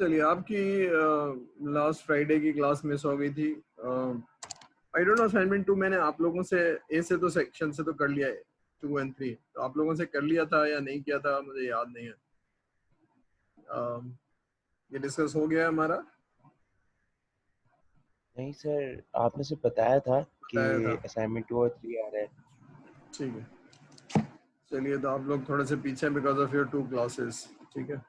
चलिए, आपकी last Friday की क्लास मिस हो गई थी। आई डोंट नो, असाइनमेंट 2 मैंने आप लोगों से ए से तो सेक्शन से तो कर लिया है, 2 एंड 3 तो आप लोगों से कर लिया था या नहीं किया था मुझे याद नहीं है। ये डिस्कस हो गया है हमारा, नहीं सर, आपने सिर्फ बताया था कि बताया था। असाइनमेंट 2 और 3 आ रहा है। ठीक है, चलिए, तो आप लोग थोड़े से पीछे हैं बिकॉज ऑफ योर 2 क्लासेस। ठीक है,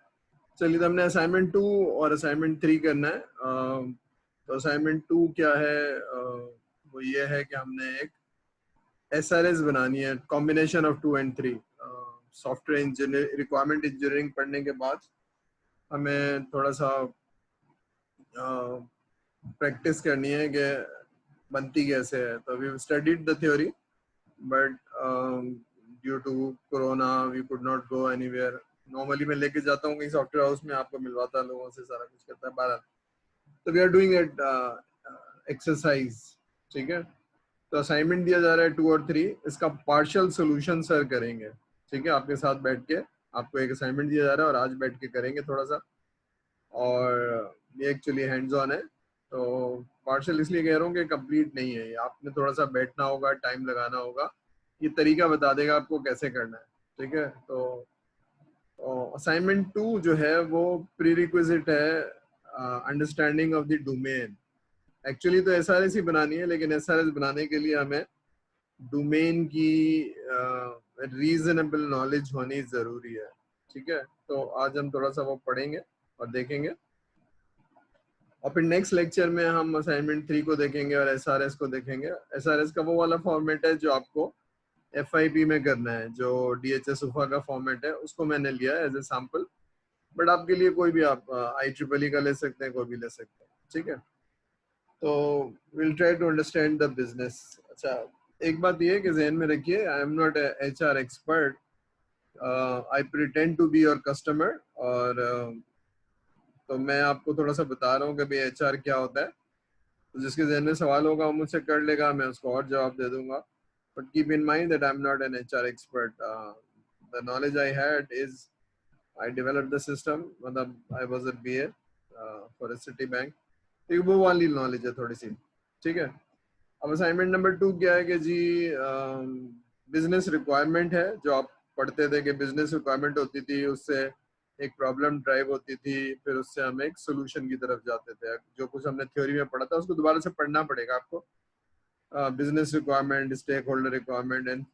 चलिए, तो हमने असाइनमेंट 2 और असाइनमेंट 3 करना है। तो असाइनमेंट 2 क्या है? वो ये है कि हमने एक SRS बनानी है, combination of 2 and 3। Software engineer requirement engineering पढ़ने के बाद हमें थोड़ा सा प्रैक्टिस करनी है कि बनती कैसे है। तो we studied the theory, but due to corona we could not go anywhere. Normally मैं लेके जाता हूँ कहीं सॉफ्टवेयर हाउस में, आपको मिलवाता लोगों से, सारा कुछ करता है 12। तो we are doing it exercise. ठीक है, तो असाइनमेंट दिया जा रहा है 2 और 3, इसका पार्शियल सोल्यूशन सर करेंगे। ठीक है, आपके साथ बैठ के आपको एक असाइनमेंट दिया जा रहा है और आज बैठ के करेंगे थोड़ा सा। और ये एक्चुअली हैंड्स ऑन है, तो पार्शियल इसलिए कह रहा हूँ कि कंप्लीट नहीं है ये, आपने थोड़ा सा बैठना होगा, टाइम लगाना होगा। ये तरीका बता देगा आपको कैसे करना है। ठीक है, तो असाइनमेंट 2 जो है वो प्री रिक्विजिट है understanding of the domain. Actually तो एसआरएस ही बनानी है, लेकिन एसआरएस बनाने के लिए हमें डोमेन की रीजनेबल नॉलेज होनी जरूरी है। ठीक है, तो आज हम थोड़ा सा वो पढ़ेंगे और देखेंगे, और फिर नेक्स्ट लेक्चर में हम असाइनमेंट 3 को देखेंगे और एसआरएस को देखेंगे। एसआरएस का वो वाला फॉर्मेट है जो आपको एफआईपी में करना है, जो डीएचएस उफा का फॉर्मेट है, उसको मैंने लिया है एज ए सैम्पल। बट आपके लिए कोई भी, आप IEEE का ले सकते हैं, कोई भी ले सकते हैं। ठीक है, तो will try to understand the business. अच्छा, एक बात ये है कि जहन में रखिए, I am not HR expert, I pretend to be your customer. और तो मैं आपको थोड़ा सा बता रहा हूँ कि भाई HR क्या होता है। तो जिसके जहन में सवाल होगा वो मुझसे कर लेगा, मैं उसको और जवाब दे दूंगा। But keep in mind that I am not an HR expert. The knowledge I had is I developed the system, मतलब I was a BA for a city bank। तो वो वाली नॉलेज है थोड़ी सी। ठीक है, अब असाइनमेंट नंबर 2 क्या है कि जी बिजनेस रिक्वायरमेंट है, जो आप पढ़ते थे कि बिजनेस रिक्वायरमेंट होती थी, उससे एक प्रॉब्लम ड्राइव होती थी, फिर उससे हम एक सोल्यूशन की तरफ जाते थे। जो कुछ हमने थ्योरी में पढ़ा था उसको दोबारा से पढ़ना पड़ेगा आपको। Business requirement, stakeholder requirement and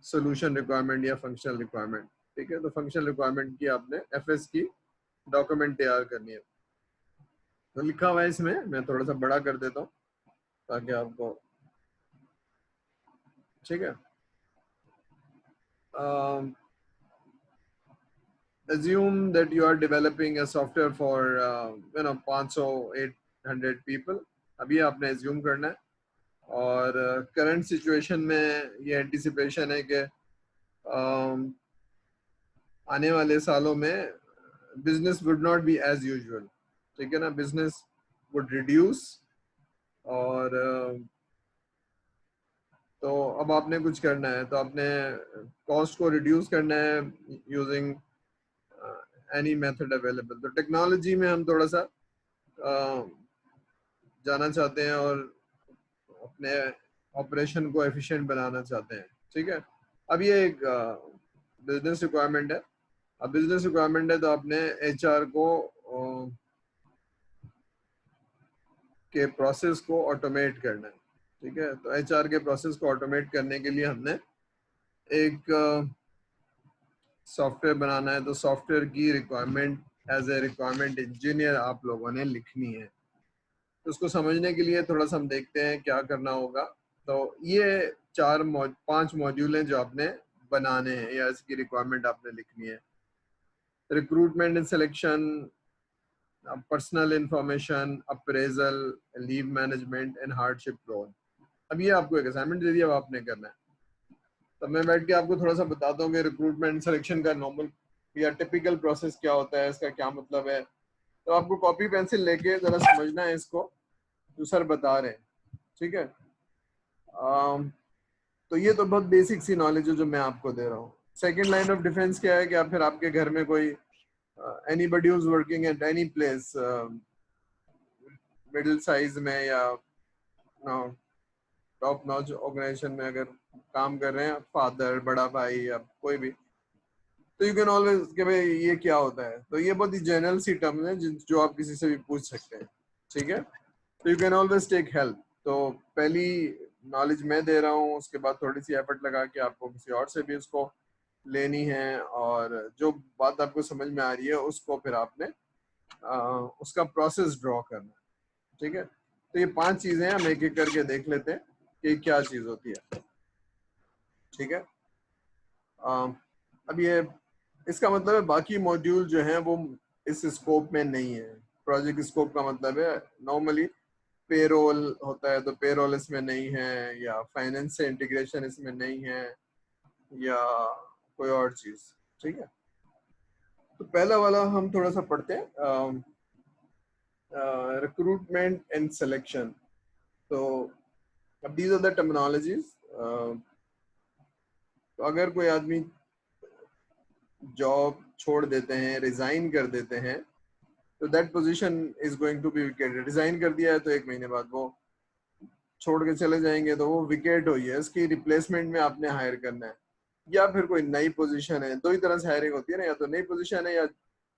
solution requirement या फंक्शनल रिक्वायरमेंट। ठीक है, तो फंक्शनल रिक्वायरमेंट की आपने FS की डॉक्यूमेंट तैयार करनी है। तो लिखा हुआ है इसमें, मैं थोड़ा सा बड़ा कर देता हूँ ताकि आपको, ठीक है। Assume that you are developing a software for 500 800 people। अभी आपने assume करना है, और करंट सिचुएशन में ये एंटिसिपेशन है कि आने वाले सालों में business would not be as usual. ठीक है ना, बिजनेस वुड रिड्यूस। और तो अब आपने कुछ करना है, तो आपने कॉस्ट को रिड्यूस करना है यूजिंग एनी मेथड अवेलेबल। तो टेक्नोलॉजी में हम थोड़ा सा जाना चाहते हैं और अपने ऑपरेशन को एफिशिएंट बनाना चाहते हैं। ठीक है, अब ये एक बिजनेस रिक्वायरमेंट है। अब बिजनेस रिक्वायरमेंट है तो आपने HR को के प्रोसेस को ऑटोमेट करना है। ठीक है, तो HR के प्रोसेस को ऑटोमेट करने के लिए हमने एक सॉफ्टवेयर बनाना है। तो सॉफ्टवेयर की requirement as a requirement engineer आप लोगों ने लिखनी है। तो उसको समझने के लिए थोड़ा सा हम देखते हैं क्या करना होगा। तो ये 5 मॉड्यूल हैं जो आपने बनाने हैं, या इसकी रिक्वायरमेंट आपने लिखनी है। Recruitment and selection, personal information, appraisal, leave management and hardship loan. अब ये आपको एक असाइनमेंट दे दिया, अब आपने करना है। तो मैं बैठ के आपको थोड़ा सा बताता हूँ कि रिक्रूटमेंट सिलेक्शन का नॉर्मल या टिपिकल प्रोसेस क्या होता है, इसका क्या मतलब है। तो आपको कॉपी पेंसिल लेके जरा समझना है इसको, जो सर बता रहे हैं। ठीक है, तो ये तो बहुत बेसिक सी नॉलेज है जो मैं आपको दे रहा हूँ। सेकंड लाइन ऑफ डिफेंस क्या है कि आप फिर आपके घर में कोई anybody who's working at any place, middle size में या टॉप नॉच ऑर्गेनाइजेशन में अगर काम कर रहे हैं, फादर, बड़ा भाई या कोई भी, तो यू कैन ऑलवेज कि भाई ये क्या होता है। तो ये बहुत ही जनरल सी टर्म है जो आप किसी से भी पूछ सकते हैं, ठीक है। तो you can always take help. तो पहली नॉलेज मैं दे रहा हूँ, उसके बाद थोड़ी सी एफर्ट लगा के आपको किसी और से भी उसको लेनी है, और जो बात आपको समझ में आ रही है उसको फिर आपने उसका प्रोसेस ड्रॉ करना है, ठीक है। तो ये 5 चीजें हम एक एक करके देख लेते हैं कि क्या चीज होती है, ठीक है। अब ये इसका मतलब है बाकी मॉड्यूल जो हैं वो इस स्कोप में नहीं है। प्रोजेक्ट स्कोप का मतलब है नॉर्मली पेरोल होता है, तो पेरोल इसमें नहीं है, या फाइनेंस से इंटीग्रेशन इसमें नहीं है, या कोई और चीज, ठीक है। तो पहला वाला हम थोड़ा सा पढ़ते हैं, रिक्रूटमेंट एंड सिलेक्शन। तो अब दीज आर द टर्मिनोलॉजीज। तो अगर कोई आदमी जॉब छोड़ देते हैं, रिजाइन कर देते हैं, तो that position is going to be vacated. Resign कर दिया है तो 1 महीने बाद वो छोड़ के चले जाएंगे, तो वो विकेट हुई है, इसकी रिप्लेसमेंट में आपने हायर करना है, या फिर कोई नई पोजीशन है। 2 ही तरह से हायरिंग होती है ना, या तो नई पोजीशन है या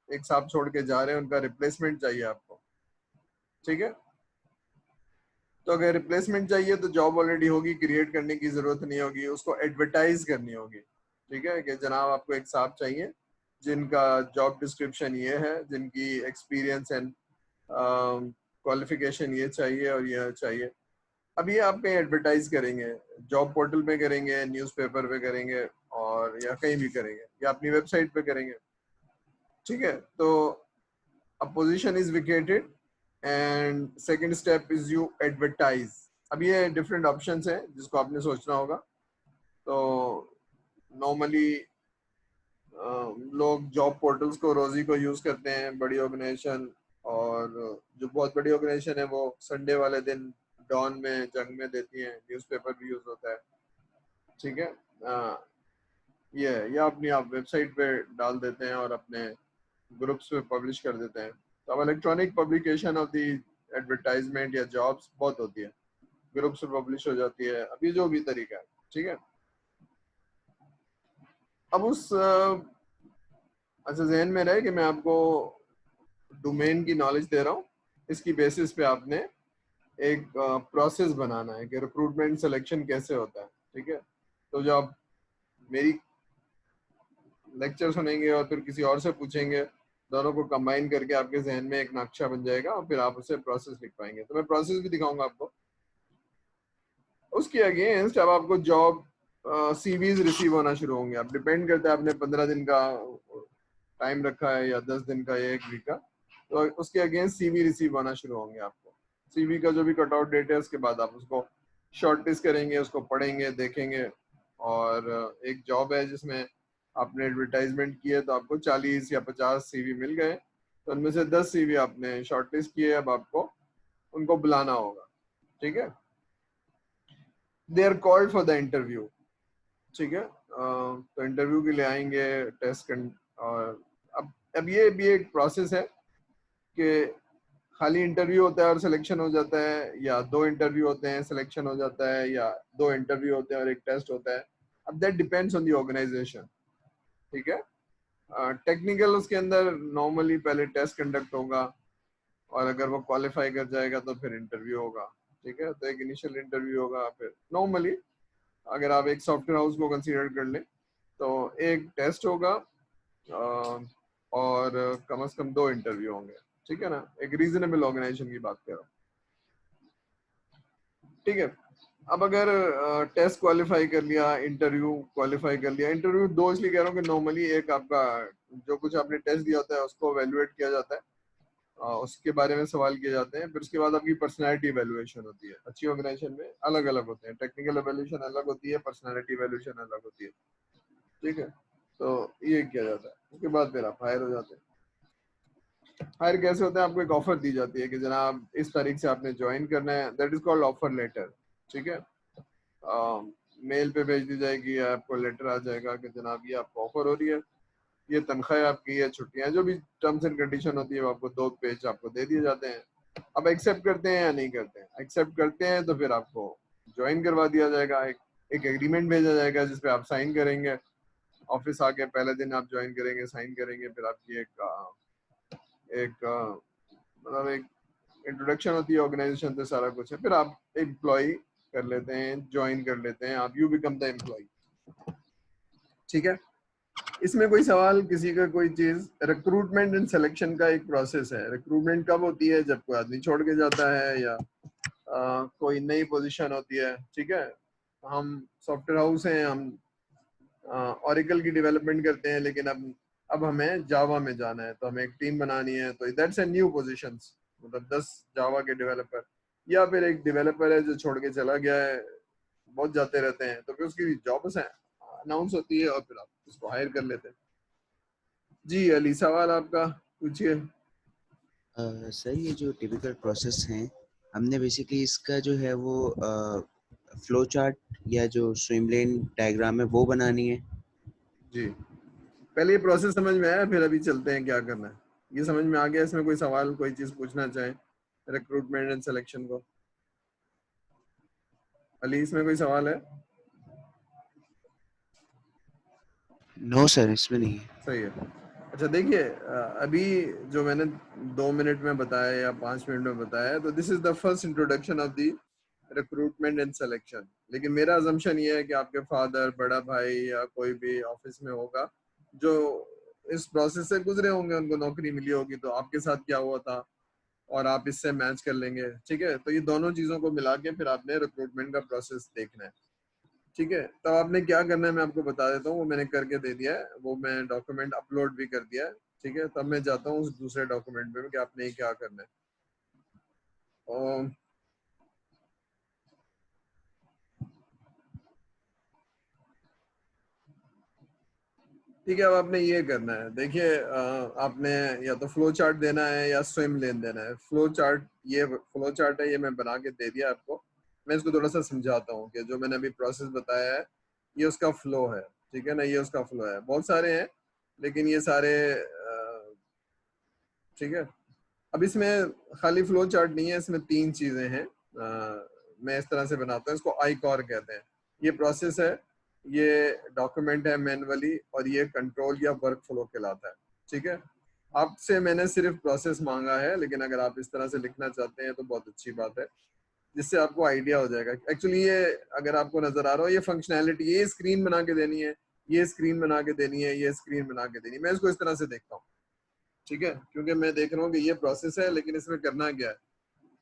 एक साहब छोड़ के जा रहे हैं, उनका रिप्लेसमेंट चाहिए आपको, ठीक है। तो अगर रिप्लेसमेंट चाहिए तो जॉब ऑलरेडी होगी, क्रिएट करने की जरूरत नहीं होगी, उसको एडवर्टाइज करनी होगी, ठीक है। कि जनाब आपको एक साहब चाहिए जिनका जॉब डिस्क्रिप्शन ये है, जिनकी एक्सपीरियंस एंड क्वालिफिकेशन ये चाहिए और ये चाहिए। अब ये आप कहीं एडवर्टाइज करेंगे, जॉब पोर्टल पे करेंगे, न्यूज़पेपर पे करेंगे, और या कहीं भी करेंगे, या अपनी वेबसाइट पे करेंगे, ठीक है। तो a position is vacated and second step is you advertise। अब ये डिफरेंट ऑप्शंस हैं जिसको आपने सोचना होगा। तो नॉर्मली लोग जॉब पोर्टल्स को रोजी को यूज करते हैं, बड़ी ऑर्गेनाइजेशन, और जो बहुत बड़ी ऑर्गेनाइजेशन है वो संडे वाले दिन डॉन में, जंग में देती हैं, न्यूज़पेपर भी यूज होता है, ठीक है। ये या अपनी आप वेबसाइट पे डाल देते हैं और अपने ग्रुप्स पे पब्लिश कर देते हैं। तो अब electronic publication of the advertisement या जॉब्स बहुत होती है, ग्रुप्स पे पब्लिश हो जाती है। अभी जो भी तरीका है, ठीक है। अब उस अच्छा जहन में रहे कि मैं आपको डोमेन की नॉलेज दे रहा हूँ, इसकी बेसिस पे आपने एक प्रोसेस बनाना है कि रिक्रूटमेंट सिलेक्शन कैसे होता है, ठीक है। तो जब आप मेरी लेक्चर सुनेंगे और फिर किसी और से पूछेंगे, दोनों को कंबाइन करके आपके जहन में एक नक्शा बन जाएगा, और फिर आप उसे प्रोसेस लिख पाएंगे। तो मैं प्रोसेस भी दिखाऊंगा आपको। उसके अगेंस्ट अब आपको जॉब सीवीज रिसीव होना शुरू होंगे। अब डिपेंड करता है, आपने 15 दिन का टाइम रखा है या 10 दिन का या 1 वीक का, तो उसके अगेंस्ट सीवी रिसीव होना शुरू होंगे आपको। सीवी का जो भी कट आउट डेट है उसके बाद आप उसको शॉर्ट लिस्ट करेंगे, उसको पढ़ेंगे, देखेंगे। और एक जॉब है जिसमें आपने एडवर्टाइजमेंट की है, तो आपको 40 या 50 सीवी मिल गए, तो उनमें से 10 सीवी आपने शॉर्ट लिस्ट किए, अब आपको उनको बुलाना होगा, ठीक है। They are called for the interview, ठीक है। तो इंटरव्यू के लिए आएंगे, टेस्ट और अब ये भी एक प्रोसेस है कि खाली इंटरव्यू होता है और सिलेक्शन हो जाता है, या 2 इंटरव्यू होते हैं सिलेक्शन हो जाता है, या 2 इंटरव्यू होते हैं और एक टेस्ट होता है। अब that depends on the organisation, ठीक है। टेक्निकल उसके अंदर नॉर्मली पहले टेस्ट कंडक्ट होगा, और अगर वो क्वालिफाई कर जाएगा तो फिर इंटरव्यू होगा, ठीक है। तो एक इनिशियल इंटरव्यू होगा, फिर नॉर्मली अगर आप एक सॉफ्टवेयर हाउस को कंसीडर कर लें तो एक टेस्ट होगा, और कम से कम 2 इंटरव्यू होंगे, ठीक है ना। एक रीजनेबल ऑर्गेनाइजेशन की बात कर रहा हूँ, ठीक है। अब अगर टेस्ट क्वालिफाई कर लिया, इंटरव्यू क्वालिफाई कर लिया, इंटरव्यू 2 इसलिए कह रहा हूँ कि नॉर्मली एक आपका जो कुछ आपने टेस्ट दिया होता है उसको एवेल्युएट किया जाता है, उसके बारे में सवाल किए जाते हैं। फिर उसके बाद आपकी पर्सनैलिटी एवेल्युएशन होती है। अच्छी ऑर्गेनाइजेशन में अलग अलग होते हैं, टेक्निकल एवेल्युएशन अलग होती है, पर्सनैलिटी एवेल्युएशन अलग होती है, ठीक है। तो ये किया जाता है, उसके बाद फिर आप हायर हो जाते हैं। हायर कैसे होता है, आपको एक ऑफर दी जाती है कि जनाब इस तारीख से आपने ज्वाइन करना है, that is called offer letter, ठीक है। मेल पे भेज दी जाएगी, आपको लेटर आ जाएगा कि जनाब ये आपको ऑफर हो रही है, ये तनख्वाह आपकी, ये छुट्टियां, जो भी टर्म्स एंड कंडीशन होती है वो आपको 2 पेज आपको दे दिए जाते हैं। अब एक्सेप्ट करते हैं या नहीं करते हैं? एक्सेप्ट करते हैं तो फिर आपको ज्वाइन करवा दिया जाएगा, एक एग्रीमेंट भेजा जाएगा जिसपे आप साइन करेंगे। ऑफिस आके पहले दिन आप ज्वाइन करेंगे, साइन करेंगे, फिर आपकी मतलब एक इंट्रोडक्शन होती है ऑर्गेनाइजेशन से, सारा कुछ है, फिर आप एम्प्लॉय कर लेते हैं, ज्वाइन कर लेते हैं, आप यू बिकम द एम्प्लॉय। ठीक है, इसमें कोई सवाल किसी का, कोई चीज? रिक्रूटमेंट एंड सिलेक्शन का एक प्रोसेस है। रिक्रूटमेंट कब होती है? जब कोई आदमी छोड़ के जाता है या कोई नई पोजीशन होती है। ठीक है, हम सॉफ्टवेयर हाउस हैं, हम ऑरेकल की डेवलपमेंट करते हैं, लेकिन अब हमें जावा में जाना है, तो हमें एक टीम बनानी है, तो दैट्स ए न्यू पोजीशंस, मतलब 10 जावा के डेवलपर, या फिर एक डेवलपर है जो छोड़ के चला गया है, बहुत जाते रहते हैं, तो फिर उसकी जॉब्स है अनाउंस होती है और फिर आप उसको हायर कर लेते हैं। जी अली, सवाल आपका पूछिए। सर ये जो टिपिकल प्रोसेस हैं, हमने बेसिकली इसका जो है वो फ्लो चार्ट या जो स्ट्रीमलाइन डायग्राम है वो बनानी है। जी, पहले ये प्रोसेस समझ में आया, फिर अभी चलते हैं क्या करना है। ये समझ में आ गया? इसमें कोई सवाल, कोई चीज पूछना चाहें रिक्रूटमेंट एंड सिलेक्शन को? अली, इसमें कोई सवाल है? नो सर, इसमें नहीं है। सही है। अच्छा देखिए, अभी जो मैंने 2 मिनट में बताया या 5 मिनट में बताया, तो this is the first introduction of the recruitment and selection. लेकिन मेरा अजम्पशन ये है कि आपके फादर, बड़ा भाई या कोई भी ऑफिस में होगा जो इस प्रोसेस से गुजरे होंगे, उनको नौकरी मिली होगी, तो आपके साथ क्या हुआ था और आप इससे मैच कर लेंगे। ठीक है, तो ये दोनों चीजों को मिला के फिर आपने रिक्रूटमेंट का प्रोसेस देखना है। ठीक है, तो आपने क्या करना है मैं आपको बता देता हूँ, वो मैंने करके दे दिया है, वो मैं डॉक्यूमेंट अपलोड भी कर दिया है। ठीक है, तब मैं जाता हूँ उस दूसरे डॉक्यूमेंट पे कि आपने क्या करना है। और ठीक है, अब आपने ये करना है, देखिए आपने या तो फ्लो चार्ट देना है या स्विम लेन देना है। फ्लो चार्ट, ये फ्लो चार्ट है, ये मैं बना के दे दिया आपको। मैं इसको थोड़ा सा समझाता हूँ कि जो मैंने अभी प्रोसेस बताया है ये उसका फ्लो है। ठीक है ना, ये उसका फ्लो है, बहुत सारे हैं लेकिन ये सारे ठीक है। अब इसमें खाली फ्लो चार्ट नहीं है, इसमें 3 चीजें हैं। मैं इस तरह से बनाता हूँ, इसको आईकॉर कहते हैं। ये प्रोसेस है, ये डॉक्यूमेंट है मैनुअली, और ये कंट्रोल या वर्क फ्लो कहलाता है। ठीक है, आपसे मैंने सिर्फ प्रोसेस मांगा है, लेकिन अगर आप इस तरह से लिखना चाहते हैं तो बहुत अच्छी बात है, जिससे आपको आइडिया हो जाएगा। एक्चुअली ये अगर आपको नजर आ रहा हो, ये फंक्शनैलिटी, ये स्क्रीन बना के देनी है, ये स्क्रीन बना के देनी है, ये स्क्रीन बना के देनी है, मैं इसको इस तरह से देखता हूँ। ठीक है, क्योंकि मैं देख रहा हूँ कि ये प्रोसेस है, लेकिन इसमें करना क्या है।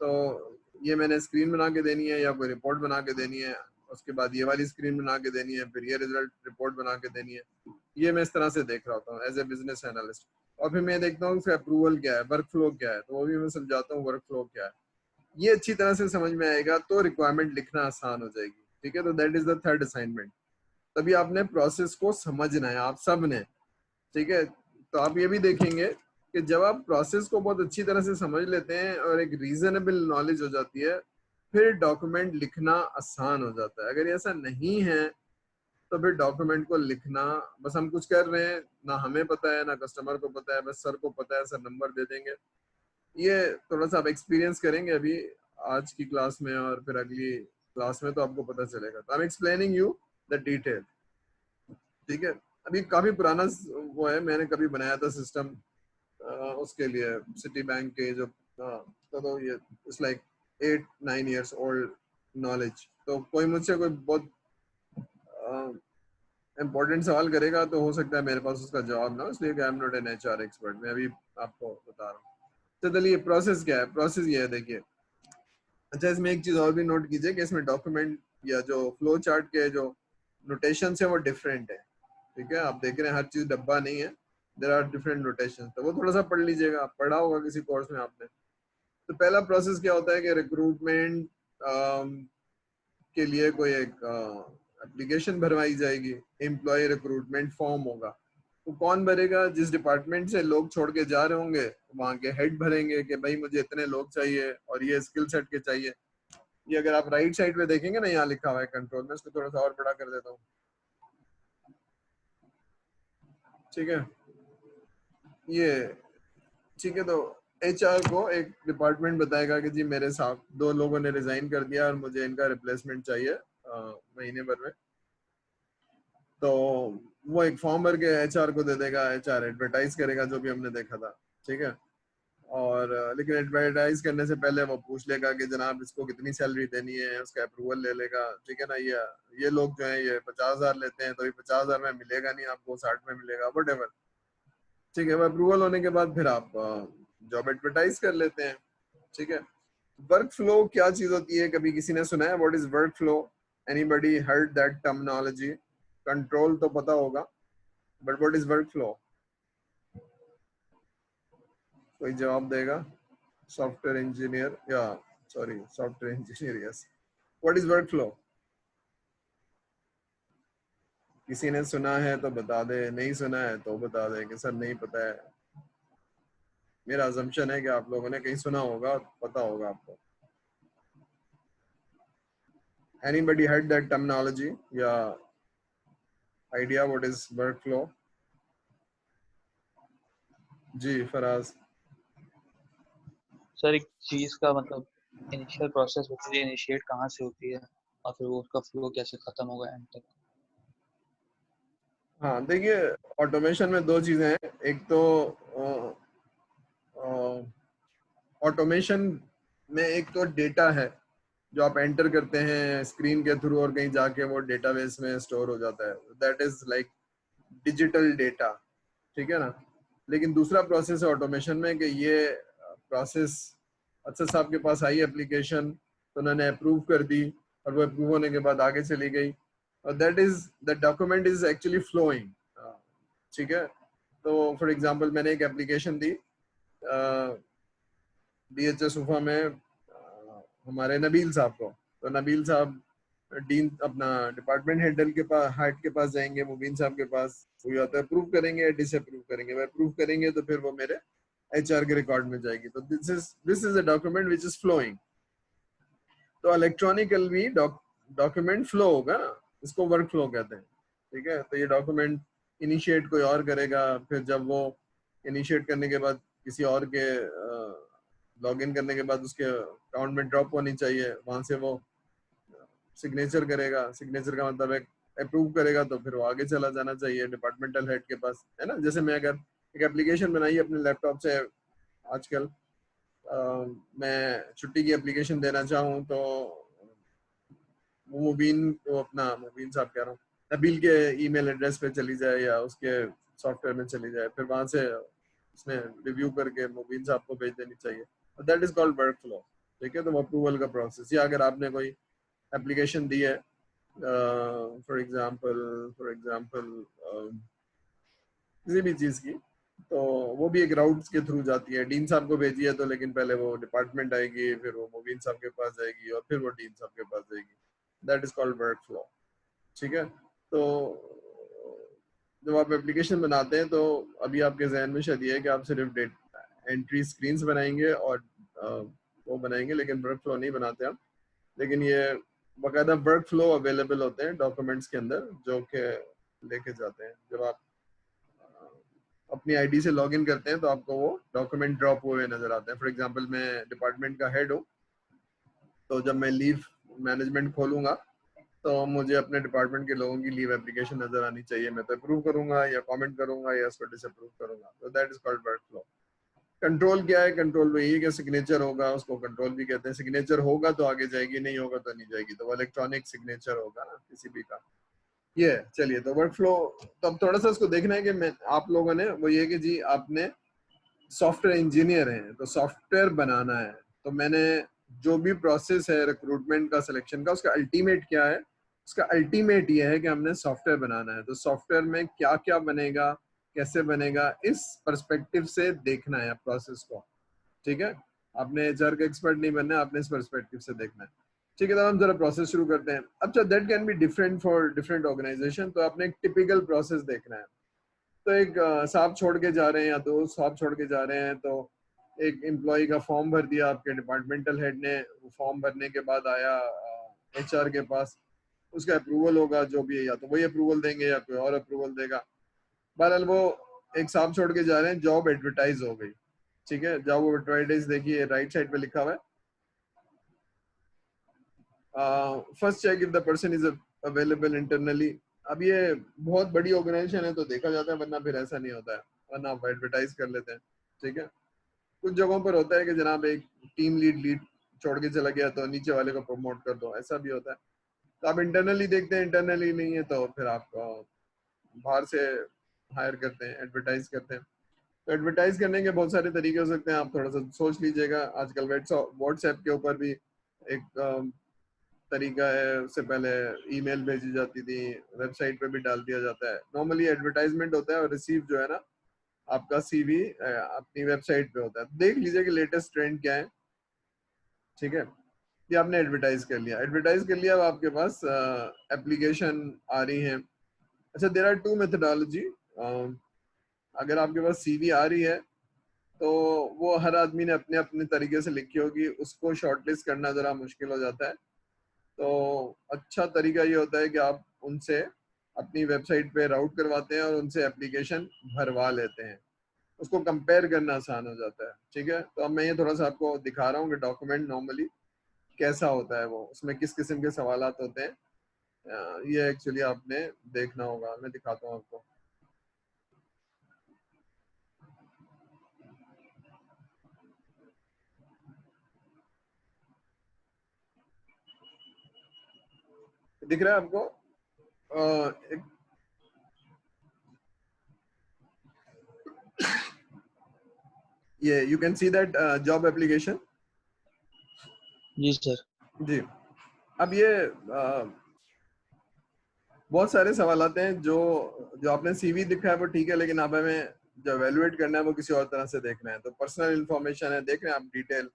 तो ये मैंने स्क्रीन बना के देनी है या कोई रिपोर्ट बना के देनी है, उसके बाद ये वाली स्क्रीन बना के देनी है, फिर ये रिजल्ट रिपोर्ट बना के देनी है। ये मैं इस तरह से देख रहा होता हूँ एज ए बिजनेस एनालिस्ट। और फिर मैं देखता हूँ उसका अप्रूवल क्या है, वर्क फ्लो क्या है, तो वो भी मैं समझाता हूँ वर्क फ्लो क्या है। ये अच्छी तरह से समझ में आएगा तो रिक्वायरमेंट लिखना आसान हो जाएगी। ठीक है, तो that is the third assignment. तभी आपने प्रोसेस को समझना है, आप सब ने। ठीक है, तो आप ये भी देखेंगे कि जब आप प्रोसेस को बहुत अच्छी तरह से समझ लेते हैं और एक रीजनेबल नॉलेज हो जाती है, फिर डॉक्यूमेंट लिखना आसान हो जाता है। अगर ऐसा नहीं है तो फिर डॉक्यूमेंट को लिखना, बस हम कुछ कर रहे हैं, ना हमें पता है ना कस्टमर को पता है, बस सर को पता है, सर नंबर दे देंगे। ये थोड़ा सा आप एक्सपीरियंस करेंगे अभी आज की क्लास में, और फिर अगली क्लास में तो आपको पता चलेगा। तो I am explaining you the detail. ठीक है, अभी काफी पुराना वो है, मैंने कभी बनाया था सिस्टम उसके लिए सिटी बैंक के जो तो ये it's like 8-9 years old knowledge. तो कोई मुझसे कोई बहुत इम्पोर्टेंट सवाल करेगा तो हो सकता है मेरे पास उसका जवाब ना हो, इसलिए आई am not an HR expert, मैं अभी आपको बता रहा हूँ। तो चलिए, प्रोसेस क्या है? प्रोसेस ये है, देखिए। अच्छा, इसमें एक चीज और भी नोट कीजिए कि इसमें डॉक्यूमेंट या जो फ्लो चार्ट के जो नोटेशन है वो डिफरेंट है। ठीक है, आप देख रहे हैं हर चीज डब्बा नहीं है, देर आर डिफरेंट नोटेशन, तो वो थोड़ा सा पढ़ लीजिएगा, पढ़ा होगा किसी कोर्स में आपने। तो पहला प्रोसेस क्या होता है कि रिक्रूटमेंट के लिए कोई एक एप्लीकेशन भरवाई जाएगी, एम्प्लॉय रिक्रूटमेंट फॉर्म होगा। तो कौन भरेगा? जिस डिपार्टमेंट से लोग छोड़ के जा रहे होंगे वहां के हेड भरेंगे कि भाई मुझे इतने लोग चाहिए और ये स्किल सेट के चाहिए। ये अगर आप राइट साइड पे देखेंगे ना, यहाँ लिखा हुआ है कंट्रोल में, इसको थोड़ा सा और बड़ा कर देता हूँ। ठीक है, ये ठीक है, तो एचआर को एक डिपार्टमेंट बताएगा कि जी मेरे साथ 2 लोगों ने रिजाइन कर दिया और मुझे इनका रिप्लेसमेंट चाहिए महीने भर में। तो वो एक फॉर्म भर के एचआर को दे देगा, एचआर एडवर्टाइज करेगा जो भी हमने देखा था, ठीक है। और लेकिन एडवर्टाइज करने से पहले वो पूछ लेगा कि जनाब इसको कितनी सैलरी देनी है, उसका अप्रूवल ले लेगा, ठीक है ना। ये लोग जो है ये 50,000 लेते हैं, तो ये 50,000 में मिलेगा नहीं आपको, 60 में मिलेगा, वट, ठीक है। अप्रूवल होने के बाद फिर आप जॉब एडवर्टाइज कर लेते हैं, ठीक है। वर्क फ्लो क्या चीज होती है, कभी किसी ने सुना है what is work flow? Anybody heard that terminology? Control तो पता होगा, but what is work flow? कोई जवाब देगा? सॉफ्टवेयर इंजीनियर या sorry software engineer, yes. What is work flow? किसी ने सुना है तो बता दे, नहीं सुना है तो बता दे कि सर नहीं पता है। मेरा अजम्पशन है कि आप लोगों ने कहीं सुना होगा, पता होगा आपको। Anybody heard that terminology? Yeah, idea what is workflow? जी फराज। सर एक चीज का मतलब इनिशियल प्रोसेस होती है, इनिशिएट कहाँ से होती है और फिर वो उसका फ्लो कैसे खत्म होगा एंड तक। हाँ देखिए, ऑटोमेशन में 2 चीजें हैं। एक तो ऑटोमेशन में एक तो डेटा है जो आप एंटर करते हैं स्क्रीन के थ्रू और कहीं जाके वो डेटाबेस में स्टोर हो जाता है, that is like digital data, ठीक है ना। लेकिन दूसरा प्रोसेस है ऑटोमेशन में कि ये प्रोसेस, अच्छा साहब के पास आई एप्लीकेशन तो उन्होंने अप्रूव कर दी और वो अप्रूव होने के बाद आगे चली गई, और that is the document is actually flowing, ठीक है। तो फॉर एग्जांपल मैंने एक एप्लीकेशन दी DHS उफा में हमारे नबील साहब को, तो नबील साहब डीन अपना डिपार्टमेंट हेड के पास जाएंगे, मुबीन साहब के पास, वो या तो अप्रूव करेंगे या डिसअप्रूव करेंगे। वो अप्रूव करेंगे तो फिर वो मेरे एचआर के रिकॉर्ड में जाएगी। तो this is a document which is flowing. तो इलेक्ट्रॉनिकल भी डॉक्यूमेंट फ्लो होगा ना, इसको वर्क फ्लो कहते हैं, ठीक है। तो ये डॉक्यूमेंट इनिशिएट कोई और करेगा, फिर जब वो इनिशिएट करने के बाद किसी और के लॉग इन करने के बाद उसके अकाउंट में ड्रॉप होनी चाहिए, वहां से वो सिग्नेचर करेगा, सिग्नेचर का मतलब एक अप्रूव करेगा, तो फिर वो आगे चला जाना चाहिए डिपार्टमेंटल हेड के पास, है ना। जैसे मैं अगर एक एप्लीकेशन बनाई अपने लैपटॉप से आजकल, मैं छुट्टी की एप्लीकेशन देना चाहूँ तो वो मुबीन को, अपना मुबीन साहब कह रहा हूँ, नबील के ईमेल एड्रेस पे चली जाए या उसके सॉफ्टवेयर में चली जाए, फिर वहां से उसने रिव्यू करके मुबीन साहब को भेज देनी चाहिए, that is called work flow, ठीक है। तो अप्रूवल का प्रोसेस, या अगर आपने कोई एप्लीकेशन दी है फॉर एग्जांपल किसी भी चीज की, तो वो भी एक राउट्स के थ्रू जाती है। डीन साहब को भेजी है तो लेकिन पहले वो डिपार्टमेंट आएगी, फिर वो मुबीन साहब के पास जाएगी और फिर वो डीन साहब के पास जाएगी, that is called work flow, ठीक है। तो जब आप एप्लीकेशन बनाते हैं तो अभी आपके जहन में शायद ये है कि आप सिर्फ एंट्री स्क्रीन्स बनाएंगे और वो बनाएंगे, लेकिन वर्क फ्लो नहीं बनाते आप। लेकिन ये बाकायदा वर्क फ्लो अवेलेबल होते हैं डॉक्यूमेंट्स के अंदर जो कि लेके जाते हैं। जब आप अपनी आईडी से लॉगिन करते हैं तो आपको वो डॉक्यूमेंट ड्रॉप हुए नजर आते हैं। फॉर एग्जांपल मैं डिपार्टमेंट का हेड हूँ, तो जब मैं लीव मैनेजमेंट खोलूंगा तो मुझे अपने डिपार्टमेंट के लोगों की लीव एप्लीकेशन नजर आनी चाहिए। मैं तो अप्रूव करूंगा या कमेंट करूंगा या उसको डिसअप्रूव करूंगा, तो that is called work flow. Control क्या है? कंट्रोल में यही कि सिग्नेचर होगा, उसको कंट्रोल भी कहते हैं। सिग्नेचर होगा तो आगे जाएगी, नहीं होगा तो नहीं जाएगी, तो वो इलेक्ट्रॉनिक सिग्नेचर होगा ना किसी भी का। ये चलिए, तो वर्क फ्लो, तो अब थोड़ा सा इसको देखना है कि मैं आप लोगों ने वो ये कि जी आपने सॉफ्टवेयर इंजीनियर हैं तो सॉफ्टवेयर बनाना है, तो मैंने जो भी प्रोसेस है रिक्रूटमेंट का, सिलेक्शन का, उसका अल्टीमेट क्या है? उसका अल्टीमेट ये है कि हमने सॉफ्टवेयर बनाना है। तो सॉफ्टवेयर में क्या क्या बनेगा, कैसे बनेगा, इस पर्सपेक्टिव से देखना है प्रोसेस को, ठीक है। आपने एचआर का एक्सपर्ट नहीं बनना है, आपने इस पर्सपेक्टिव से देखना है, ठीक है। तो हम जरा प्रोसेस शुरू करते हैं। अच्छा, that can be different for different organisation. तो आपने एक टिपिकल प्रोसेस देखना है। तो एक साहब छोड़ के जा रहे हैं या 2 साहब छोड़ के जा रहे हैं, तो एक एम्प्लॉय का फॉर्म भर दिया आपके डिपार्टमेंटल हेड ने, वो फॉर्म भरने के बाद आया एचआर के पास, उसका अप्रूवल होगा जो भी है, या तो वही अप्रूवल देंगे या कोई और अप्रूवल देगा। बहरहाल वो एक साहब छोड़ के जा रहे हैं, जॉब एडवर्टाइज हो गई, ठीक है। जॉब एडवर्टाइज देखिए राइट साइड पे लिखा हुआ है, first check if the person is available internally. अब ये बहुत बड़ी ऑर्गेनाइजेशन है तो देखा जाता है, वरना फिर ऐसा नहीं होता है, वरना आप एडवर्टाइज कर लेते हैं, ठीक है। कुछ जगहों पर होता है कि जनाब एक टीम लीड छोड़ के चला गया तो नीचे वाले को प्रमोट कर दो, ऐसा भी होता है। तो आप इंटरनली देखते हैं, इंटरनली नहीं है तो फिर आप बाहर से हायर करते हैं, एडवर्टाइज करते हैं। तो एडवर्टाइज करने के बहुत सारे तरीके हो सकते हैं, आप थोड़ा सा सोच लीजिएगा। आजकल व्हाट्सएप के ऊपर भी एक तरीका है, उससे पहले ईमेल भेजी जाती थी, वेबसाइट पे भी डाल दिया जाता है। नॉर्मली एडवर्टाइजमेंट होता है और रिसीव जो है ना आपका सीवी अपनी वेबसाइट पे होता है। देख लीजिए कि लेटेस्ट ट्रेंड क्या है, ठीक है। ये आपने एडवर्टाइज कर लिया, एडवर्टाइज कर लिया, अब आपके पास एप्लीकेशन आ रही है। अच्छा, देयर आर टू मेथोडोलॉजी। अगर आपके पास सीवी आ रही है तो वो हर आदमी ने अपने अपने तरीके से लिखी होगी, उसको शॉर्टलिस्ट करना जरा मुश्किल हो जाता है। तो अच्छा तरीका ये होता है कि आप उनसे अपनी वेबसाइट पे राउट करवाते हैं और उनसे एप्लीकेशन भरवा लेते हैं, उसको कंपेयर करना आसान हो जाता है, ठीक है। तो अब मैं ये थोड़ा सा आपको दिखा रहा हूँ कि डॉक्यूमेंट नॉर्मली कैसा होता है, वो उसमें किस किस्म के सवालात होते हैं। ये एक्चुअली आपने देखना होगा, मैं दिखाता हूँ आपको। दिख रहा है आपको? एक ये you can see that job application. जी सर। जी, अब ये बहुत सारे सवाल आते हैं, जो जो आपने सीवी दिखा है वो ठीक है, लेकिन अब हमें जो एवेलुएट करना है वो किसी और तरह से देखना है। तो पर्सनल इंफॉर्मेशन है, देख रहे हैं आप, डिटेल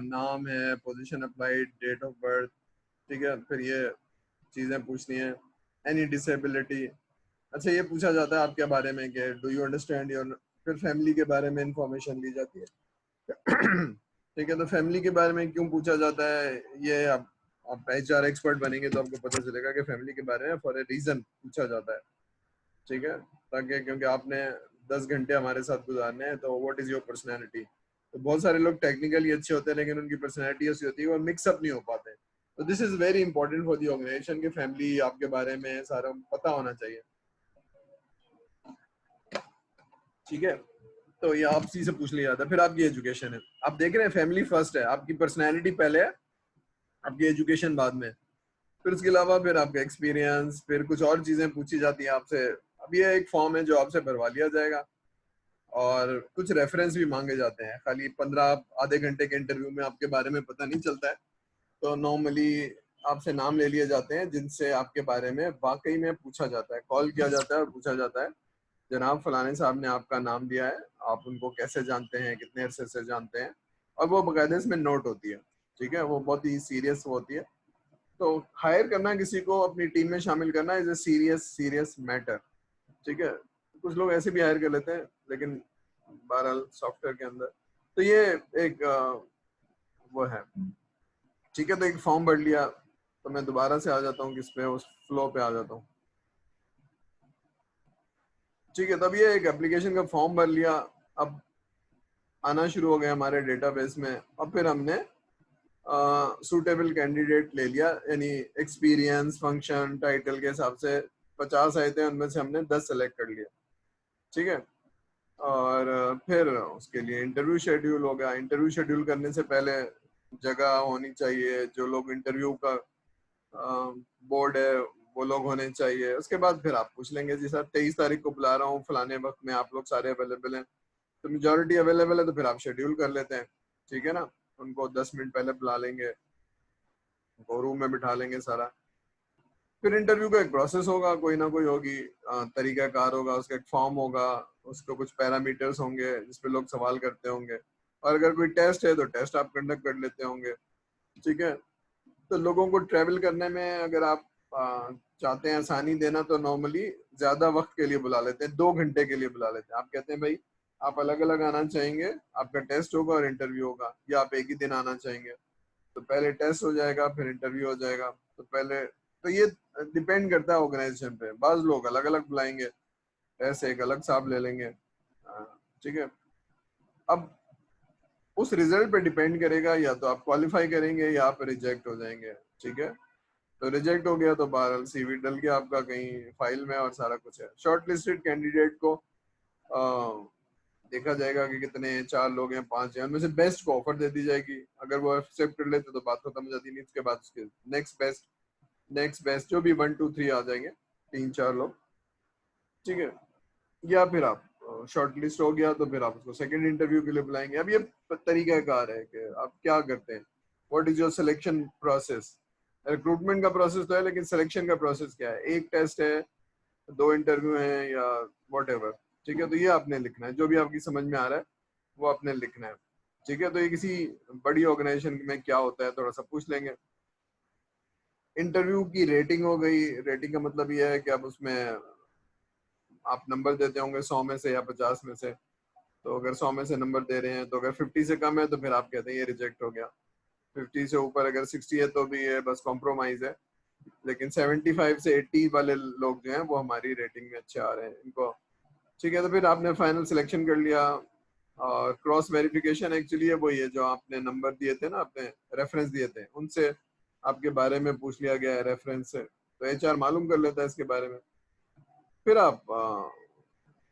नाम है, position applied, date of birth, ठीक है। फिर ये चीजें पूछनी है, एनी डिसेबिलिटी। अच्छा, ये पूछा जाता है आपके बारे में कि डू यू अंडरस्टैंड योर, फिर फैमिली के बारे में इंफॉर्मेशन ली जाती है। ठीक है, तो फैमिली के बारे में क्यों पूछा जाता है, ये आप एचआर एक्सपर्ट बनेंगे तो आपको पता चलेगा कि फैमिली के बारे में फॉर ए रीजन पूछा जाता है, ठीक है। ताकि क्योंकि आपने 10 घंटे हमारे साथ गुजारने हैं, तो व्हाट इज योर पर्सनैलिटी। तो बहुत सारे लोग टेक्निकली अच्छे होते हैं लेकिन उनकी पर्सनैलिटी ऐसी होती है वो मिक्सअप नहीं हो पाते। तो this is very important for the organisation, की फैमिली आपके बारे में सारा पता होना चाहिए, ठीक है। तो ये आपसी से पूछ लिया जाता है। फिर आपकी एजुकेशन है, आप देख रहे हैं फैमिली फर्स्ट है, आपकी पर्सनैलिटी पहले है, आपकी एजुकेशन बाद में। फिर उसके अलावा फिर आपका एक्सपीरियंस, फिर कुछ और चीजें पूछी जाती हैं आपसे। अब ये एक फॉर्म है जो आपसे भरवा लिया जाएगा, और कुछ रेफरेंस भी मांगे जाते हैं। खाली 15 आधे घंटे के इंटरव्यू में आपके बारे में पता नहीं चलता है, तो नॉर्मली आपसे नाम ले लिए जाते हैं जिनसे आपके बारे में वाकई में पूछा जाता है, कॉल किया जाता है और पूछा जाता है, जनाब फलाने साहब ने आपका नाम दिया है, आप उनको कैसे जानते हैं, कितने अरसे से जानते हैं, और वो बाकायदे इसमें नोट होती है, ठीक है। वो बहुत ही सीरियस होती है। तो हायर करना, किसी को अपनी टीम में शामिल करना इज ए सीरियस मैटर, ठीक है। कुछ लोग ऐसे भी हायर कर लेते हैं, लेकिन बहरहाल सॉफ्टवेयर के अंदर तो ये एक वो है, ठीक है। तो एक फॉर्म भर लिया, तो मैं दोबारा से आ जाता हूँ किस पे, उस फ्लो पे आ जाता हूँ, ठीक है। तब ये एक एप्लीकेशन का फॉर्म भर लिया, अब आना शुरू हो गया हमारे डेटाबेस में। अब फिर हमने सूटेबल कैंडिडेट ले लिया, यानी एक्सपीरियंस, फंक्शन, टाइटल के हिसाब से 50 आए थे, उनमें से हमने 10 सेलेक्ट कर लिया, ठीक है। और फिर उसके लिए इंटरव्यू शेड्यूल हो गया। इंटरव्यू शेड्यूल करने से पहले जगह होनी चाहिए, जो लोग इंटरव्यू का बोर्ड है वो लोग होने चाहिए। उसके बाद फिर आप पूछ लेंगे, जी सर 23 तारीख को बुला रहा हूँ, फलाने वक्त में आप लोग सारे अवेलेबल हैं, तो मेजोरिटी अवेलेबल है, तो फिर आप शेड्यूल कर लेते हैं, ठीक है ना। उनको 10 मिनट पहले बुला लेंगे, उनको रूम में बिठा लेंगे सारा। फिर इंटरव्यू का एक प्रोसेस होगा, कोई ना कोई होगी, तरीका कार होगा, उसका एक फॉर्म होगा, उसको कुछ पैरामीटर्स होंगे जिसपे लोग सवाल करते होंगे, और अगर कोई टेस्ट है तो टेस्ट आप कंडक्ट कर लेते होंगे, ठीक है। तो लोगों को ट्रैवल करने में अगर आप चाहते हैं आसानी देना, तो नॉर्मली ज्यादा वक्त के लिए बुला लेते हैं, 2 घंटे के लिए बुला लेते हैं। आप कहते हैं भाई आप अलग अलग आना चाहेंगे, आपका टेस्ट होगा और इंटरव्यू होगा, या आप एक ही दिन आना चाहेंगे, तो पहले टेस्ट हो जाएगा फिर इंटरव्यू हो जाएगा। तो पहले तो ये डिपेंड करता है ऑर्गेनाइजेशन पे, बाज लोग अलग अलग बुलाएंगे, टेस्ट एक अलग साहब ले लेंगे, ठीक है। अब उस रिजल्ट पे डिपेंड करेगा, या तो आप क्वालिफाई करेंगे या आप रिजेक्ट हो जाएंगे, ठीक है। तो रिजेक्ट हो गया तो बहरहाल सीवी डल गया आपका कहीं फाइल में और सारा कुछ है। शॉर्ट लिस्टेड कैंडिडेट को देखा जाएगा कि कितने 4 लोग हैं 5 हैं, उनमें से बेस्ट को ऑफर दे दी जाएगी। अगर वो एक्सेप्ट कर लेते तो बात खत्म हो जाती है। इसके बाद उसके नेक्स्ट बेस्ट जो भी 1 2 3 आ जाएंगे, 3 4 लोग, ठीक है। या फिर आप शॉर्ट लिस्ट हो गया तो फिर आप उसको सेकंड इंटरव्यू के लिए बुलाएंगे। अब ये तरीका कार है कि आप क्या करते हैं, what is your selection process. Recruitment का प्रोसेस तो है, लेकिन सिलेक्शन का प्रोसेस क्या है, एक टेस्ट है, 2 इंटरव्यू हैं या व्हाटएवर, ठीक है। तो ये आपने लिखना है, जो भी आपकी समझ में आ रहा है वो आपने लिखना है, ठीक है। तो ये किसी बड़ी ऑर्गेनाइजेशन में क्या होता है थोड़ा सा पूछ लेंगे। इंटरव्यू की रेटिंग हो गई। रेटिंग का मतलब ये है कि आप उसमें आप नंबर देते होंगे 100 में से या 50 में से। तो अगर 100 में से नंबर दे रहे हैं तो अगर 50 से कम है तो फिर आप कहते हैं ये रिजेक्ट हो गया। 50 से ऊपर अगर 60 है तो भी ये बस कॉम्प्रोमाइज है। लेकिन 75 से 80 वाले लोग जो हैं वो हमारी रेटिंग में अच्छे आ रहे हैं इनको, ठीक है। तो फिर आपने फाइनल सिलेक्शन कर लिया। और क्रॉस वेरिफिकेशन एक्चुअली है वही है जो आपने नंबर दिए थे ना, आपने रेफरेंस दिए थे, उनसे आपके बारे में पूछ लिया गया है रेफरेंस से, तो एचआर मालूम कर लेता है इसके बारे में। फिर आप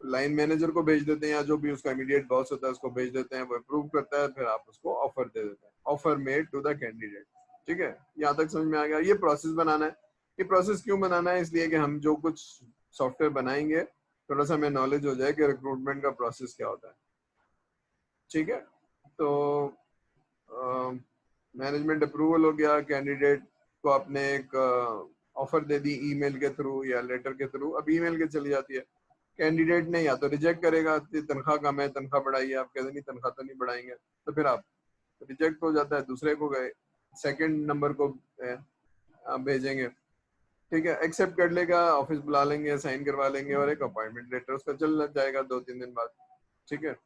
लाइन मैनेजर को भेज देते हैं या जो भी उसका इमीडिएट बॉस होता है उसको भेज देते हैं, वो अप्रूव करता है, फिर आप उसको ऑफर दे देते हैं, offer made to the candidate, ठीक है। यहाँ तक समझ में आ गया। ये प्रोसेस बनाना है। ये प्रोसेस क्यों बनाना है, इसलिए कि हम जो कुछ सॉफ्टवेयर बनाएंगे थोड़ा सा हमें नॉलेज हो जाए कि रिक्रूटमेंट का प्रोसेस क्या होता है, ठीक है। तो मैनेजमेंट अप्रूवल हो गया, कैंडिडेट को आपने एक ऑफर दे दी ईमेल के थ्रू या लेटर के थ्रू। अब ईमेल के चली जाती है, कैंडिडेट ने या तो रिजेक्ट करेगा, तनख्वाह कम है तनख्वाह बढ़ाइए, आप कहते नहीं तनख्वाह तो नहीं बढ़ाएंगे, तो फिर आप रिजेक्ट हो जाता है, दूसरे को गए सेकंड नंबर को आप भेजेंगे, ठीक है। एक्सेप्ट कर लेगा, ऑफिस बुला लेंगे, साइन करवा लेंगे और एक अपॉइंटमेंट लेटर उसका चल जाएगा 2 3 दिन बाद, ठीक है।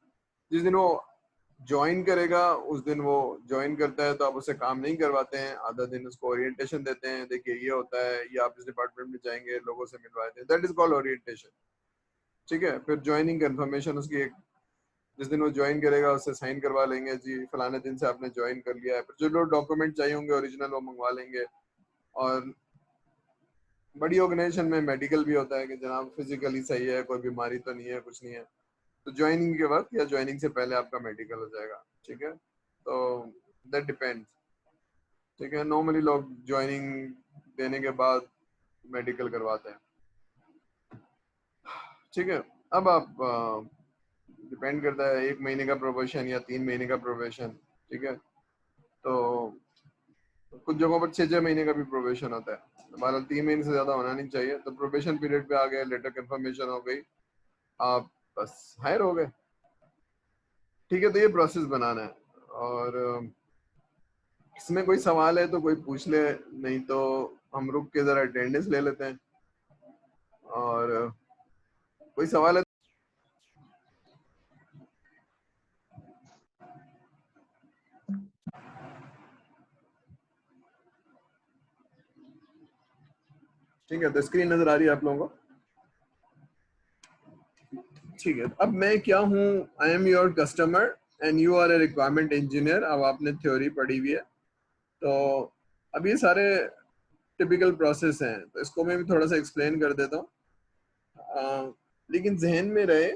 जिस दिन वो ज्वाइन करेगा उस दिन वो ज्वाइन करता है तो आप उससे काम नहीं करवाते हैं, आधा दिन उसको ओरिएंटेशन देते हैं, देखिए ये होता है, ये आप इस डिपार्टमेंट में जाएंगे, लोगों से मिलवाते हैं, दैट इज कॉल्ड ओरिएंटेशन, ठीक है। फिर ज्वाइनिंग कंफर्मेशन उसकी एक, जिस दिन वो ज्वाइन करेगा उससे साइन करवा लेंगे, जी फलाने दिन से आपने ज्वाइन कर लिया है। फिर जो लोग डॉक्यूमेंट चाहिए होंगे ओरिजिनल वो मंगवा लेंगे। और बड़ी ऑर्गेनाइजेशन में मेडिकल भी होता है कि जनाब फिजिकली सही है, कोई बीमारी तो नहीं है, कुछ नहीं है, तो ज्वाइनिंग के वक्त या ज्वाइनिंग से पहले आपका मेडिकल हो जाएगा, ठीक है। तो दैट डिपेंड्स, ठीक है। नॉर्मली लोग ज्वाइनिंग देने के बाद मेडिकल करवाते हैं, ठीक है। अब आप डिपेंड करता है 1 महीने का प्रोबेशन या 3 महीने का प्रोबेशन, ठीक है। तो कुछ जगहों पर 6 महीने का भी प्रोबेशन होता है, हमारा 3 महीने से ज्यादा होना नहीं चाहिए। तो प्रोबेशन पीरियड पे आ गए, लेटर कंफर्मेशन हो गई, आप बस हायर हो गए, ठीक है। तो ये प्रोसेस बनाना है। और इसमें कोई सवाल है तो कोई पूछ ले, नहीं तो हम रुक के जरा अटेंडेंस ले लेते हैं। और कोई सवाल है? ठीक है, तो स्क्रीन नजर आ रही है आप लोगों को? ठीक है। अब मैं क्या हूँ, I am your customer and you are a requirement engineer. अब आपने थ्योरी पढ़ी हुई है, तो अब ये सारे टिपिकल प्रोसेस हैं, तो इसको मैं भी थोड़ा सा एक्सप्लेन कर देता हूँ, लेकिन जहन में रहे,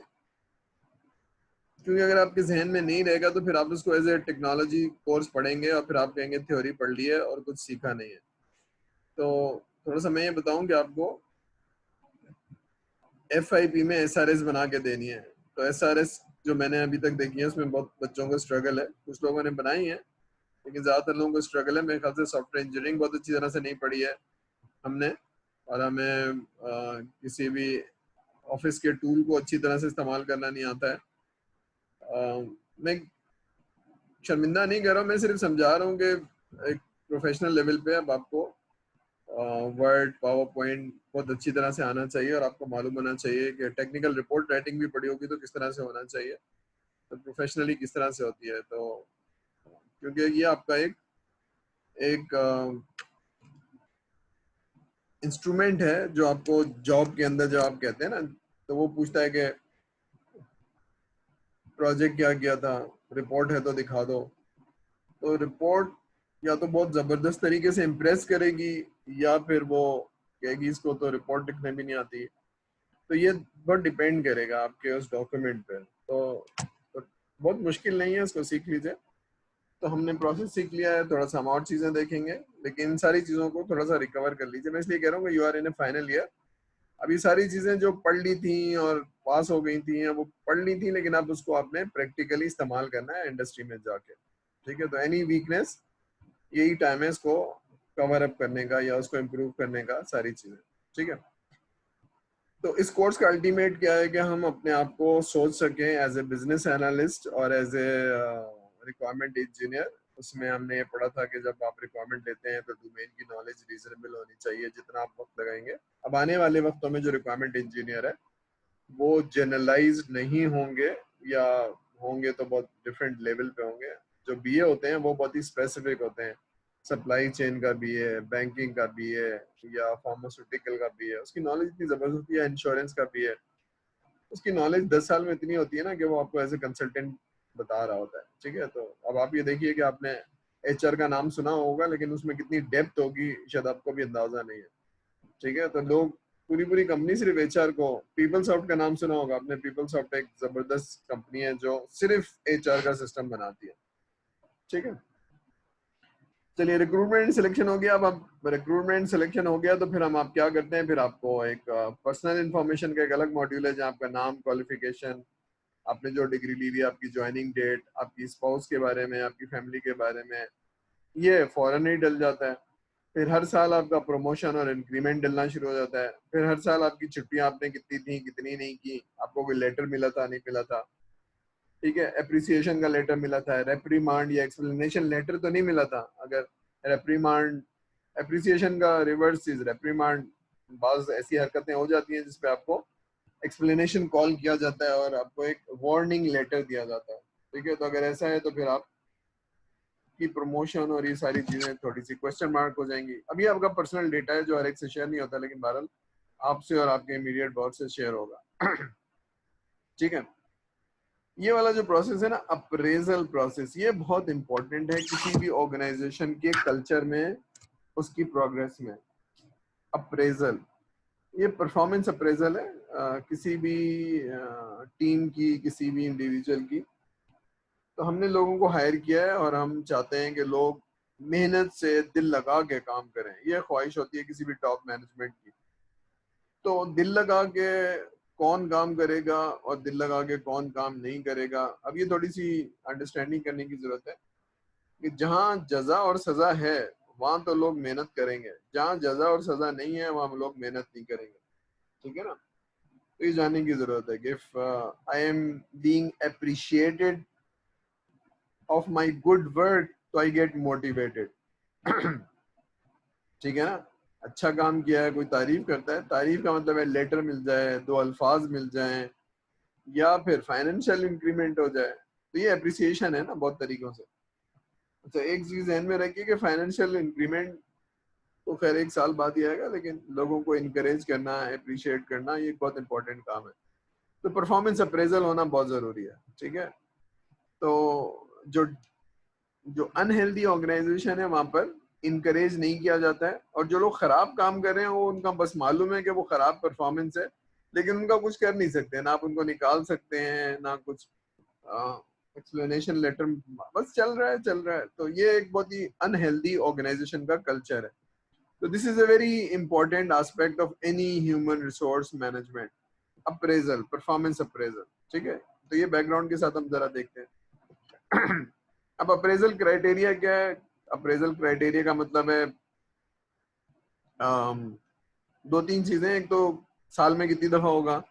क्योंकि अगर आपके जहन में नहीं रहेगा तो फिर आप उसको एज ए टेक्नोलॉजी कोर्स पढ़ेंगे और फिर आप कहेंगे थ्योरी पढ़ ली है और कुछ सीखा नहीं है। तो थोड़ा सा मैं ये बताऊं कि आपको FIP में SRS बना के देनी है। तो SRS जो मैंने अभी तक देखी है उसमें बहुत बच्चों को स्ट्रगल है, कुछ लोगों ने बनाई है लेकिन ज्यादातर लोगों को स्ट्रगल है। मेरे ख्याल से सॉफ्टवेयर इंजीनियरिंग बहुत अच्छी तरह से नहीं पढ़ी है हमने, और हमें किसी भी ऑफिस के टूल को अच्छी तरह से इस्तेमाल करना नहीं आता है। मैं शर्मिंदा नहीं कर रहा हूँ, मैं सिर्फ समझा रहा हूँ कि एक प्रोफेशनल लेवल पे अब आपको वर्ड पावर पॉइंट बहुत अच्छी तरह से आना चाहिए और आपको मालूम होना चाहिए कि टेक्निकल रिपोर्ट राइटिंग भी पढ़ी होगी तो किस तरह से होना चाहिए, तो प्रोफेशनली किस तरह से होती है। तो क्योंकि ये आपका एक इंस्ट्रूमेंट है जो आपको जॉब के अंदर, जो आप कहते हैं ना तो वो पूछता है कि प्रोजेक्ट क्या किया था, रिपोर्ट है तो दिखा दो। तो रिपोर्ट या तो बहुत जबरदस्त तरीके से इम्प्रेस करेगी या फिर वो कहेगी इसको तो रिपोर्ट लिखने भी नहीं आती। तो ये बहुत डिपेंड करेगा आपके उस डॉक्यूमेंट पे। तो बहुत मुश्किल नहीं है, इसको सीख लीजिए। तो हमने प्रोसेस सीख लिया है, थोड़ा सा हम और चीजें देखेंगे, लेकिन इन सारी चीजों को थोड़ा सा रिकवर कर लीजिए। मैं इसलिए कह रहा हूँ कि you are in a final year. अभी सारी चीजें जो पढ़ ली थी और पास हो गई थी, वो पढ़ ली थी, लेकिन अब उसको आपने प्रैक्टिकली इस्तेमाल करना है इंडस्ट्री में जाके। ठीक है, तो एनी वीकनेस यही टाइम है इसको कवर अप करने का या उसको इम्प्रूव करने का, सारी चीजें। ठीक है, तो इस कोर्स का अल्टीमेट क्या है कि हम अपने आप को सोच सकें एज ए बिजनेस एनालिस्ट और एज ए रिक्वायरमेंट इंजीनियर। उसमें हमने ये पढ़ा था कि जब आप रिक्वायरमेंट लेते हैं तो डोमेन की नॉलेज रीजनेबल होनी चाहिए जितना आप वक्त लगाएंगे। अब आने वाले वक्तों में जो रिक्वायरमेंट इंजीनियर है वो जनरलाइज नहीं होंगे, या होंगे तो बहुत डिफरेंट लेवल पे होंगे। जो बीए होते हैं वो बहुत ही स्पेसिफिक होते हैं, सप्लाई चेन का बीए, बैंकिंग का बीए या फार्मास्यूटिकल का बीए, उसकी नॉलेज इतनी जबरदस्त होती है। इंश्योरेंस का बीए, उसकी नॉलेज 10 साल में इतनी होती है ना कि वो आपको एज ए कंसल्टेंट बता रहा होता है। ठीक है, तो अब आप ये देखिए कि आपने एचआर का नाम सुना होगा, लेकिन उसमें कितनी डेप्थ होगी शायद आपको भी अंदाजा नहीं है। ठीक है, तो लोग पूरी पूरी कंपनी सिर्फ एचआर को, पीपल सॉफ्ट का नाम सुना होगा आपने। पीपल सॉफ्ट एक जबरदस्त कंपनी है जो सिर्फ एचआर का सिस्टम बनाती है। ठीक है, चलिए रिक्रूटमेंट सिलेक्शन हो गया। अब रिक्रूटमेंट सिलेक्शन हो गया तो फिर हम आप क्या करते हैं, फिर आपको एक पर्सनल इंफॉर्मेशन का एक अलग मॉड्यूल है जहाँ आपका नाम, क्वालिफिकेशन, आपने जो डिग्री ली हुई, आपकी ज्वाइनिंग डेट, आपकी स्पाउस के बारे में, आपकी फैमिली के बारे में, ये फौरन ही डल जाता है। फिर हर साल आपका प्रमोशन और इंक्रीमेंट डलना शुरू हो जाता है। फिर हर साल आपकी छुट्टियां आपने कितनी थी, कितनी नहीं की, आपको कोई लेटर मिला था, नहीं मिला था। ठीक है, एप्रिसिएशन का लेटर मिला था, रेप्रीमांड या एक्सप्लेनेशन लेटर तो नहीं मिला था। अगर रेप्रीमांड, एप्रिसिएशन का रिवर्स चीज रेप्रीमांड, बाज ऐसी हरकतें हो जाती हैं जिसपे आपको एक्सप्लेनेशन कॉल किया जाता है और आपको एक वार्निंग लेटर दिया जाता है। ठीक है, तो अगर ऐसा है तो फिर आप की प्रमोशन और ये सारी चीजें थोड़ी सी क्वेश्चन मार्क हो जाएंगी। अभी आपका पर्सनल डेटा है जो हर एक से शेयर नहीं होता, लेकिन बहरहाल आपसे और आपके इमीडिएट बॉस से शेयर होगा। ठीक है, ये वाला जो प्रोसेस है ना, अप्रेजल प्रोसेस, ये बहुत इंपॉर्टेंट है किसी भी ऑर्गेनाइजेशन के कल्चर में, उसकी प्रोग्रेस में। अप्रेजल, ये परफॉर्मेंस अप्रेजल है किसी भी टीम की, किसी भी इंडिविजुअल की। तो हमने लोगों को हायर किया है और हम चाहते हैं कि लोग मेहनत से दिल लगा के काम करें। ये ख्वाहिश होती है किसी भी टॉप मैनेजमेंट की। तो दिल लगा के कौन काम करेगा और दिल लगा के कौन काम नहीं करेगा, अब ये थोड़ी सी अंडरस्टैंडिंग करने की जरूरत है कि जहाँ जजा और सजा है वहां तो लोग मेहनत करेंगे, जहाँ जजा और सजा नहीं है वहां लोग मेहनत नहीं करेंगे। ठीक है ना, तो ये जानने की जरूरत है कि if I am being appreciated of my good work तो आई गेट मोटिवेटेड। ठीक है ना, अच्छा काम किया है, कोई तारीफ करता है, तारीफ का मतलब है लेटर मिल जाए, दो अल्फाज मिल जाएं, या फिर फाइनेंशियल इंक्रीमेंट हो जाए, तो ये अप्रिसिएशन है ना बहुत तरीकों से। अच्छा, एक चीज ध्यान में रखिए कि फाइनेंशियल इंक्रीमेंट तो खैर एक साल बाद ही आएगा, लेकिन लोगों को इनकरेज करना, अप्रिशिएट करना, ये बहुत इंपॉर्टेंट काम है। तो परफॉर्मेंस अप्रेजल होना बहुत जरूरी है। ठीक है, तो जो अनहेल्दी ऑर्गेनाइजेशन है वहां पर इनकरेज नहीं किया जाता है, और जो लोग खराब काम कर रहे हैं वो, उनका बस मालूम है कि वो खराब परफॉर्मेंस है, लेकिन उनका कुछ कर नहीं सकते, ना आप उनको निकाल सकते हैं, ना कुछ एक्सप्लेनेशन लेटर, बस चल रहा है चल रहा है। तो ये एक बहुत ही अनहेल्दी ऑर्गेनाइजेशन का कल्चर है। तो this is a very important aspect of any human resource management, appraisal, performance appraisal. ठीक है, तो ये बैकग्राउंड के साथ हम जरा देखते हैं। अब अप्रेजल क्राइटेरिया क्या है? अप्रेजल क्राइटेरिया का मतलब है दो तीन चीजें। एक तो साल में कितनी दफा होगा,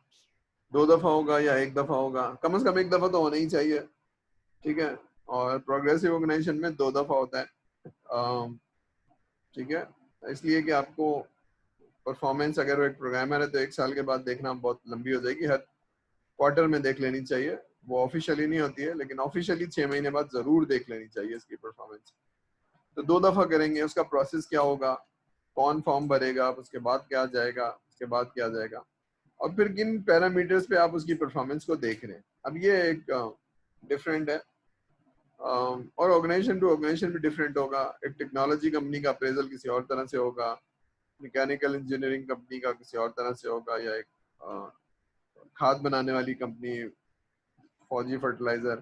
2 दफा होगा या 1 दफा होगा, कम से कम 1 दफा तो होना ही चाहिए। ठीक है, और प्रोग्रेसिव ऑर्गेनाइजेशन में 2 दफा होता है। ठीक है, इसलिए कि आपको परफॉर्मेंस, अगर वो एक प्रोग्रामर है तो 1 साल के बाद देखना बहुत लंबी हो जाएगी, हर क्वार्टर में देख लेनी चाहिए। वो ऑफिशियली नहीं होती है, लेकिन ऑफिशियली 6 महीने बाद जरूर देख लेनी चाहिए इसकी परफॉर्मेंस। तो 2 दफा करेंगे, उसका प्रोसेस क्या होगा, कौन फॉर्म भरेगा, उसके बाद क्या जाएगा, उसके बाद क्या जाएगा। और फिर किन पैरामीटर्स पे आप उसकी परफॉर्मेंस को देख रहे हैं। अब ये एक डिफरेंट है और ऑर्गेनाइजेशन टू ऑर्गेनाइजेशन भी डिफरेंट होगा। एक टेक्नोलॉजी कंपनी का अप्रेजल किसी और तरह से होगा, मैकेनिकल इंजीनियरिंग कंपनी का किसी और तरह से होगा, या एक खाद बनाने वाली कंपनी फौजी फर्टिलाइजर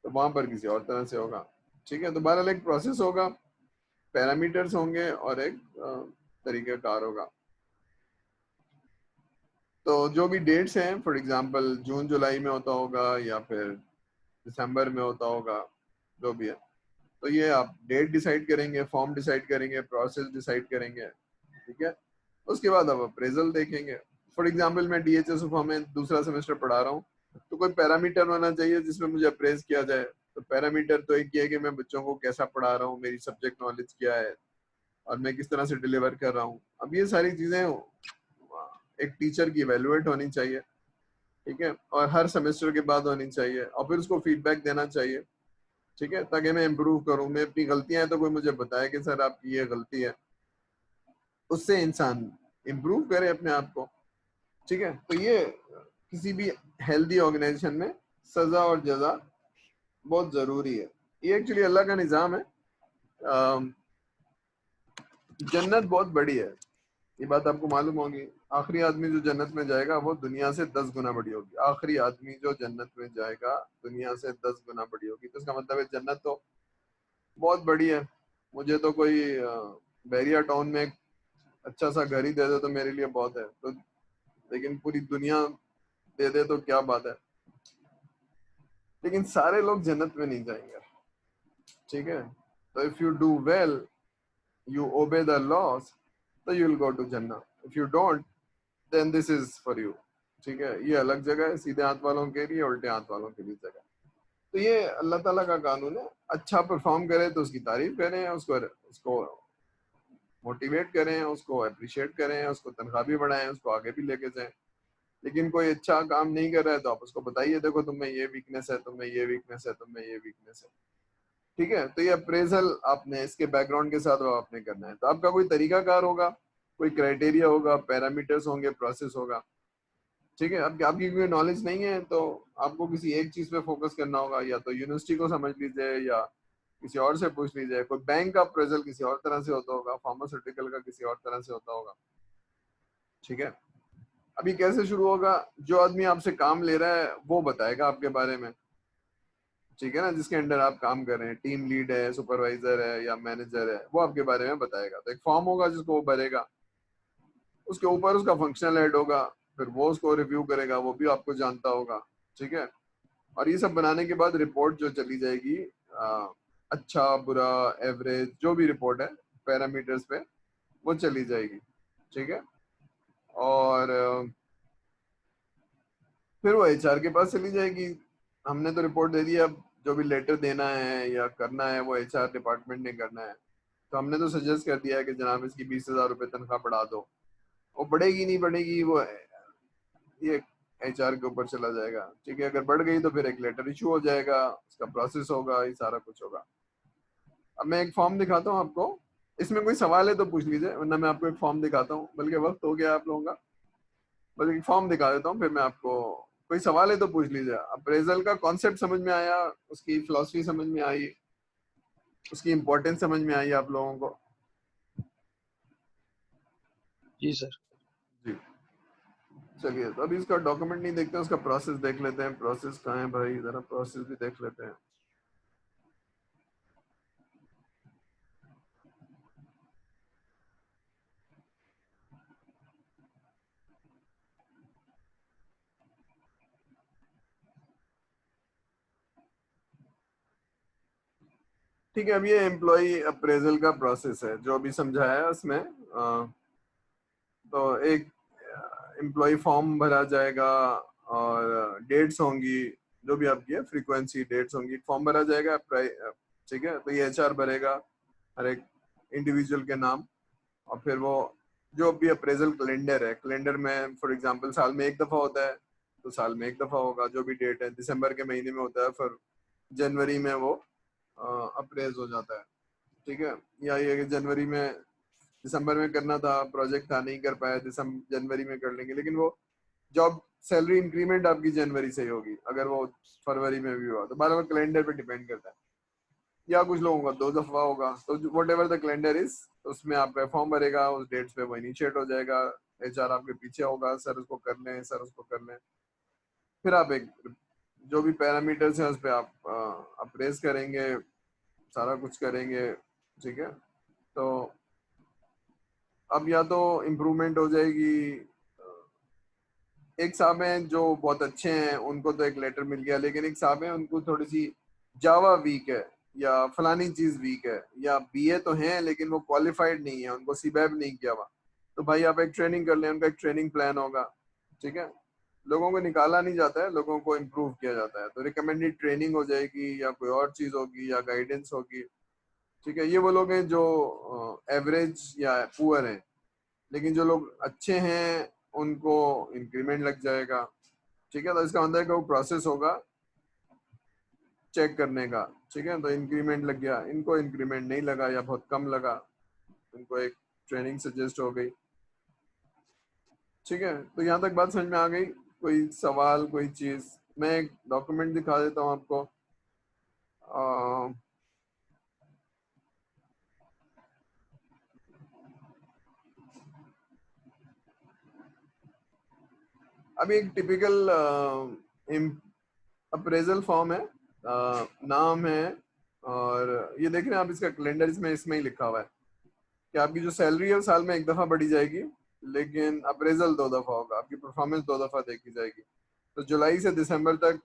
तो वहां पर किसी और तरह से होगा। ठीक है, तो बहरहाल एक प्रोसेस होगा, पैरामीटर्स होंगे और एक तरीक़ाकार होगा। तो जो भी डेट्स हैं, फॉर एग्जांपल जून जुलाई में होता होगा या फिर दिसंबर में होता होगा, जो भी है, तो ये आप डेट डिसाइड करेंगे, फॉर्म डिसाइड करेंगे, प्रोसेस डिसाइड करेंगे। ठीक है, उसके बाद आप अप्रेजल देखेंगे। फॉर एग्जांपल मैं DHSFA में दूसरा सेमेस्टर पढ़ा रहा हूँ, तो कोई पैरामीटर होना चाहिए जिसमें मुझे अप्रेज किया जाए। तो पैरामीटर तो एक ये है कि मैं बच्चों को कैसा पढ़ा रहा हूँ, मेरी सब्जेक्ट नॉलेज क्या है और मैं किस तरह से डिलीवर कर रहा हूँ। अब ये सारी चीजें एक टीचर की इवेलुएट होनी चाहिए। ठीक है, और हर सेमेस्टर के बाद होनी चाहिए और फिर उसको फीडबैक देना चाहिए। ठीक है, ताकि मैं इम्प्रूव करूँ। मैं अपनी गलतियां हैं तो कोई मुझे बताए कि सर आपकी ये गलती है, उससे इंसान इम्प्रूव करे अपने आप को। ठीक है, तो ये किसी भी हेल्दी ऑर्गेनाइजेशन में सजा और जजा बहुत जरूरी है। ये एक्चुअली अल्लाह का निज़ाम है। जन्नत बहुत बड़ी है, ये बात आपको मालूम होगी। आखिरी आदमी जो जन्नत में जाएगा वो दुनिया से 10 गुना बड़ी होगी। आखिरी आदमी जो जन्नत में जाएगा दुनिया से 10 गुना बड़ी होगी। तो इसका मतलब है जन्नत तो बहुत बड़ी है। मुझे तो कोई बैरिया टाउन में एक अच्छा सा घर ही दे दे तो मेरे लिए बहुत है, तो लेकिन पूरी दुनिया दे दे तो क्या बात है। लेकिन सारे लोग जन्नत में नहीं जाएंगे। ठीक है, तो if you do well, you obey the laws, so you will go to Jannah. If you don't, then this is for you. ठीक है, ये अलग जगह है, सीधे हाथ वालों के लिए, उल्टे हाथ वालों के लिए जगह। तो ये अल्लाह ताला का कानून है। अच्छा परफॉर्म करे तो उसकी तारीफ करें, उसको मोटिवेट करें, उसको अप्रिशिएट करें, उसको तनख्वाह भी बढ़ाएं, उसको आगे भी लेके जाएं। लेकिन कोई अच्छा काम नहीं कर रहा है तो आप उसको बताइए, देखो तुम्हें ये वीकनेस है, तुम्हें ये वीकनेस है, तुम्हें ये वीकनेस है। ठीक है, तो ये अप्रेजल आपने इसके बैकग्राउंड के साथ आपने करना है। तो आपका कोई तरीकाकार होगा, कोई क्राइटेरिया होगा, पैरामीटर्स होंगे, प्रोसेस होगा। ठीक है, अब आपकी कोई नॉलेज नहीं है तो आपको किसी एक चीज पे फोकस करना होगा, या तो यूनिवर्सिटी को समझ लीजिए या किसी और से पूछ लीजिए। कोई बैंक का अप्रेजल किसी और तरह से होता होगा, फार्मास्यूटिकल का किसी और तरह से होता होगा। ठीक है, अभी कैसे शुरू होगा, जो आदमी आपसे काम ले रहा है वो बताएगा आपके बारे में। ठीक है ना, जिसके अंडर आप काम कर रहे हैं, टीम लीड है, सुपरवाइजर है या मैनेजर है, वो आपके बारे में बताएगा। तो एक फॉर्म होगा जिसको वो भरेगा, उसके ऊपर उसका फंक्शनल हेड होगा, फिर वो उसको रिव्यू करेगा, वो भी आपको जानता होगा। ठीक है, और ये सब बनाने के बाद रिपोर्ट जो चली जाएगी, अच्छा बुरा एवरेज जो भी रिपोर्ट है पैरामीटर्स पे, वो चली जाएगी। ठीक है, और फिर वो HR के पास चली जाएगी। हमने तो रिपोर्ट दे दी, अब जो भी लेटर देना है या करना है वो HR डिपार्टमेंट ने करना है। तो हमने तो सजेस्ट कर दिया है कि जनाब इसकी 20,000 रुपये तनख्वाह बढ़ा दो। वो बढ़ेगी नहीं बढ़ेगी वो ये HR के ऊपर चला जाएगा। ठीक है, अगर बढ़ गई तो फिर एक लेटर इशू हो जाएगा, उसका प्रोसेस होगा, ये सारा कुछ होगा। अब मैं एक फॉर्म दिखाता हूँ आपको, इसमें कोई सवाल है तो पूछ लीजिए, वरना मैं आपको एक फॉर्म दिखाता हूँ। बल्कि वक्त हो गया आप लोगों का, बस एक फॉर्म दिखा देता हूँ, फिर मैं आपको, कोई सवाल है तो पूछ लीजिए। अप्रेजल का कॉन्सेप्ट समझ में आया, उसकी फिलॉसफी समझ में आई, उसकी इम्पोर्टेंस समझ में आई आप लोगों को? जी सर। जी, चलिए, तो अभी इसका डॉक्यूमेंट नहीं देखते हैं, उसका प्रोसेस देख लेते हैं। प्रोसेस कहाँ है भाई, जरा प्रोसेस भी देख लेते हैं। ठीक है, अब ये एम्प्लॉय अप्रेजल का प्रोसेस है जो अभी समझाया है उसमें। तो एक एम्प्लॉय फॉर्म भरा जाएगा और डेट्स होंगी, जो भी आपकी है फ्रीक्वेंसी, डेट्स होंगी, फॉर्म भरा जाएगा। ठीक है, तो ये HR भरेगा हर एक इंडिविजुअल के नाम। और फिर वो जो भी अप्रेजल कैलेंडर है, कैलेंडर में फॉर एग्जांपल साल में एक दफा होता है तो साल में एक दफा होगा, जो भी डेट है। दिसंबर के महीने में होता है, फिर जनवरी में वो अप्रेज हो जाता है। ठीक है, या ये कि जनवरी में, दिसंबर में करना था, प्रोजेक्ट था, नहीं कर पाया, जनवरी में कर लेंगे। लेकिन वो जॉब सैलरी इंक्रीमेंट आपकी जनवरी से ही होगी, अगर वो फरवरी में भी हुआ तो बार बार कैलेंडर पे डिपेंड करता है, या कुछ लोगों का 2 दफा होगा, तो what ever the calendar is, उसमें आपका फॉर्म भरेगा, उस डेट्स पे वो इनिशिएट हो जाएगा, एचआर आपके पीछे होगा, सर उसको कर लें, सर उसको कर लें, फिर आप एक जो भी पैरामीटर्स हैं उस पर आप अप्रेस करेंगे, सारा कुछ करेंगे, ठीक है। तो अब या तो इम्प्रूवमेंट हो जाएगी, एक साहब हैं जो बहुत अच्छे हैं, उनको तो एक लेटर मिल गया, लेकिन एक साहब हैं उनको थोड़ी सी जावा वीक है, या फलानी चीज वीक है, या बीए तो हैं लेकिन वो क्वालिफाइड नहीं है, उनको सीबैब नहीं किया हुआ, तो भाई आप एक ट्रेनिंग कर लें, उनका एक ट्रेनिंग प्लान होगा, ठीक है। लोगों को निकाला नहीं जाता है, लोगों को इम्प्रूव किया जाता है, तो रिकमेंडेड ट्रेनिंग हो जाएगी, या कोई और चीज होगी, या गाइडेंस होगी, ठीक है। ये वो लोग हैं जो एवरेज या पुअर हैं, लेकिन जो लोग अच्छे हैं उनको इंक्रीमेंट लग जाएगा, ठीक है। तो इसका अंदर का वो प्रोसेस होगा चेक करने का, ठीक है। तो इंक्रीमेंट लग गया, इनको इंक्रीमेंट नहीं लगा या बहुत कम लगा, इनको एक ट्रेनिंग सजेस्ट हो गई, ठीक है। तो यहाँ तक बात समझ में आ गई? कोई सवाल, कोई चीज? मैं एक डॉक्यूमेंट दिखा देता हूँ आपको। अभी एक टिपिकल अप्रेजल फॉर्म है, नाम है, और ये देख रहे हैं आप, इसका कैलेंडर इसमें ही लिखा हुआ है कि आपकी जो सैलरी है वो साल में 1 दफा बढ़ी जाएगी, लेकिन अप्रेजल 2 दफा होगा, आपकी परफॉर्मेंस 2 दफा देखी जाएगी। तो जुलाई से दिसंबर तक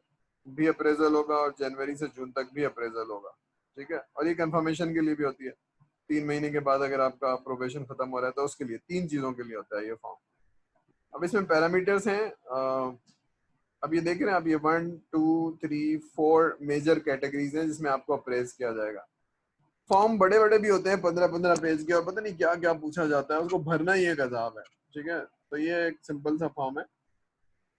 भी अप्रेजल होगा, और जनवरी से जून तक भी अप्रेजल होगा, ठीक है। और ये कंफर्मेशन के लिए भी होती है, 3 महीने के बाद अगर आपका प्रोबेशन खत्म हो रहा है तो उसके लिए 3 चीजों के लिए होता है ये फॉर्म। अब इसमें पैरामीटर्स हैं, अब ये देख रहे हैं आप, ये 1 2 3 4 मेजर कैटेगरीज हैं जिसमें आपको अप्रेज किया जाएगा। फॉर्म बड़े बड़े भी होते हैं, 15-15 पेज के, और पता नहीं क्या क्या पूछा जाता है, उसको भरना ही एक अजाब है, ठीक है। तो ये एक सिंपल सा फॉर्म है,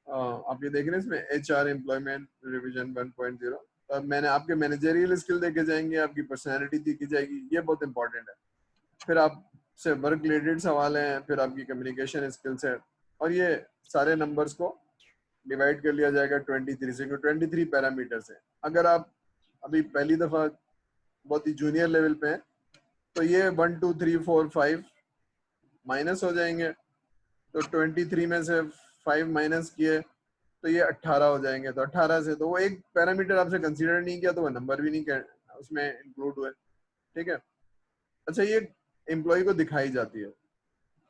आप ये देख रहे हैं इसमें HR एम्प्लॉयमेंट रिवीजन 1.0। अब मैंने आपके मैनेजरियल स्किल देखे जाएंगे, आपकी पर्सनैलिटी देखी जाएगी, ये बहुत इंपॉर्टेंट है। फिर आपसे वर्क रिलेटेड सवाल हैं, फिर आपकी कम्युनिकेशन स्किल्स है, और ये सारे नंबर्स को डिवाइड कर लिया जाएगा 23 से, 23 पैरामीटर्स हैं। अगर आप अभी पहली दफा बहुत ही जूनियर लेवल पे हैं तो ये 1 2 3 4 5 माइनस हो जाएंगे, तो 23 में से 5 माइनस किए तो ये 18 हो जाएंगे, तो 18 से तो वो एक पैरामीटर आपसे कंसीडर नहीं किया, तो वो नंबर भी नहीं उसमें इंक्लूड हुए, ठीक है। अच्छा, ये एम्प्लॉय को दिखाई जाती है,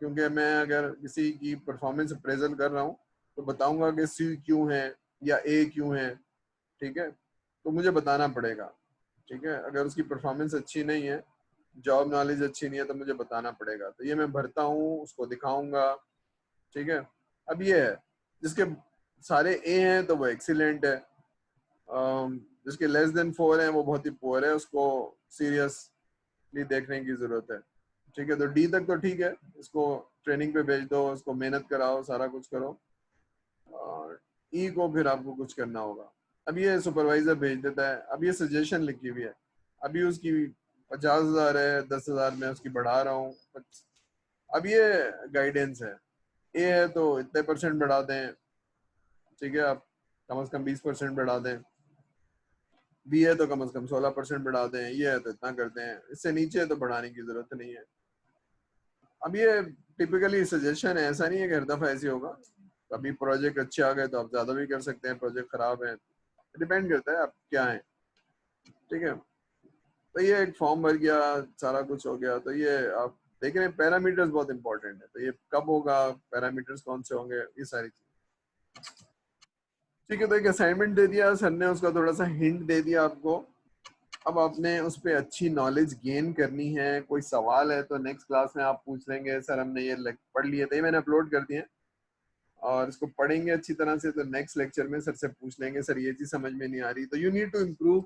क्योंकि मैं अगर किसी की परफॉर्मेंस अप्रेजल कर रहा हूँ तो बताऊंगा कि C क्यों है या A क्यों है, ठीक है। तो मुझे बताना पड़ेगा, ठीक है। अगर उसकी परफॉर्मेंस अच्छी नहीं है, जॉब नॉलेज अच्छी नहीं है, तो मुझे बताना पड़ेगा, तो ये मैं भरता हूँ, उसको दिखाऊंगा, ठीक है। अब ये है जिसके सारे A हैं तो वो एक्सीलेंट है, जिसके लेस देन 4 हैं वो बहुत ही पुअर है, उसको सीरियसली देखने की जरूरत है, ठीक है। तो D तक तो ठीक है, इसको ट्रेनिंग पे भेज दो, उसको मेहनत कराओ, सारा कुछ करो, और E को फिर आपको कुछ करना होगा। अब ये सुपरवाइजर भेज देता है, अब ये सजेशन लिखी हुई है, अभी उसकी 50,000 है, 10,000 में उसकी बढ़ा रहा हूँ, अब ये गाइडेंस है। A है तो इतने % बढ़ा दें, ठीक है, आप कम से कम 20% बढ़ा दें, B है तो कम से कम 16% बढ़ा दें, ये है तो इतना करते हैं, इससे नीचे तो बढ़ाने की जरूरत नहीं है। अब ये टिपिकली सजेशन है, ऐसा नहीं है कि हर दफा ऐसे होगा, कभी प्रोजेक्ट अच्छे आ गए तो आप ज्यादा भी कर सकते हैं, प्रोजेक्ट खराब है, डिपेंड करता है आप क्या है, ठीक है। तो ये एक फॉर्म भर गया, सारा कुछ हो गया, तो ये आप देख रहे हैं पैरामीटर्स बहुत इंपॉर्टेंट है, तो ये कब होगा, पैरामीटर्स कौन से होंगे, ये सारी चीज, ठीक है। तो एक असाइनमेंट दे दिया सर ने, उसका थोड़ा सा हिंट दे दिया आपको, अब आपने उस पर अच्छी नॉलेज गेन करनी है। कोई सवाल है तो नेक्स्ट क्लास में आप पूछ लेंगे, सर हमने ये पढ़ लिए थे, मैंने अपलोड कर दिए, और इसको पढ़ेंगे अच्छी तरह से, तो नेक्स्ट लेक्चर में सर से पूछ लेंगे, सर ये चीज समझ में नहीं आ रही, तो you need to improve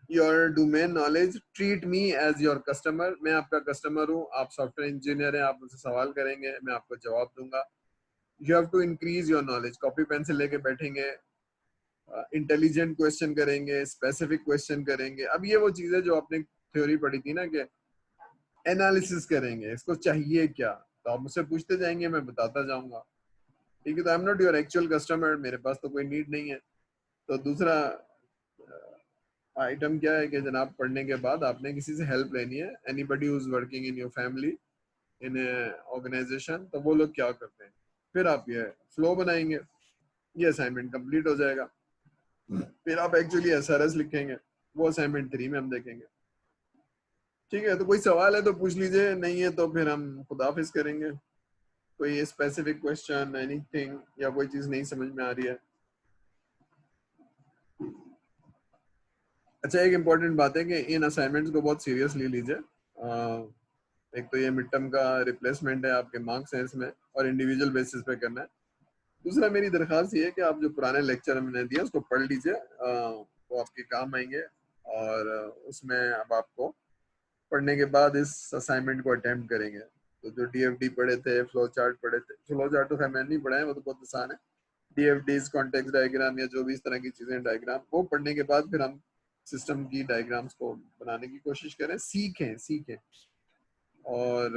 your domain knowledge, treat me as your customer, मैं आपका कस्टमर हूँ, आप सॉफ्टवेयर इंजीनियर हैं, आप मुझसे सवाल करेंगे, मैं आपको जवाब दूंगा। You have to increase your knowledge, copy pencil लेके बैठेंगे, इंटेलिजेंट क्वेश्चन करेंगे, स्पेसिफिक क्वेश्चन करेंगे। अब ये वो चीजें जो आपने थ्योरी पढ़ी थी ना, कि एनालिसिस करेंगे, इसको चाहिए क्या, तो आप मुझसे पूछते जाएंगे, मैं बताता जाऊंगा, ठीक है, तो आई am not your actual customer, मेरे पास तो कोई नीड नहीं है। तो दूसरा आइटम क्या है कि जनाब पढ़ने के बाद आपने किसी से हेल्प लेनी है, anybody who is working in your family in organisation, तो वो लोग क्या करते हैं, फिर आप ये फ्लो बनाएंगे, ये असाइनमेंट कंप्लीट हो जाएगा। फिर आप एक्चुअली एसआरएस लिखेंगे, वो असाइनमेंट 3 में हम देखेंगे। ठीक है, तो कोई सवाल है तो पूछ लीजिए, नहीं है तो फिर हम खुदाफिज करेंगे। कोई स्पेसिफिक क्वेश्चन, एनीथिंग, या कोई चीज नहीं समझ में आ रही है? अच्छा, एक इम्पॉर्टेंट बात है कि इन असाइनमेंट्स को बहुत सीरियसली लीजिए। एक तो ये मिड टर्म का रिप्लेसमेंट है, आपके मार्क्स हैं इसमें, और इंडिविजुअल बेसिस पे करना है। दूसरा मेरी दरख्वास्त ये है कि आप जो पुराने लेक्चर हमने दिया उसको पढ़ लीजिए, वो आपके काम आएंगे। और उसमें अब आपको पढ़ने के बाद इस असाइनमेंट को अटेम्प्ट करेंगे। तो जो डीएफडी पढ़े थे, फ्लो चार्ट पढ़े थे, फ्लो चार्ट तो खैर मैंने नहीं पढ़ा है, वो तो बहुत आसान है। डीएफडीज, कॉन्टेक्स्ट डायग्राम या जो भी इस तरह की चीजें, डायग्राम, वो पढ़ने के बाद फिर हम सिस्टम की डायग्राम्स को बनाने की कोशिश करें, सीखें। और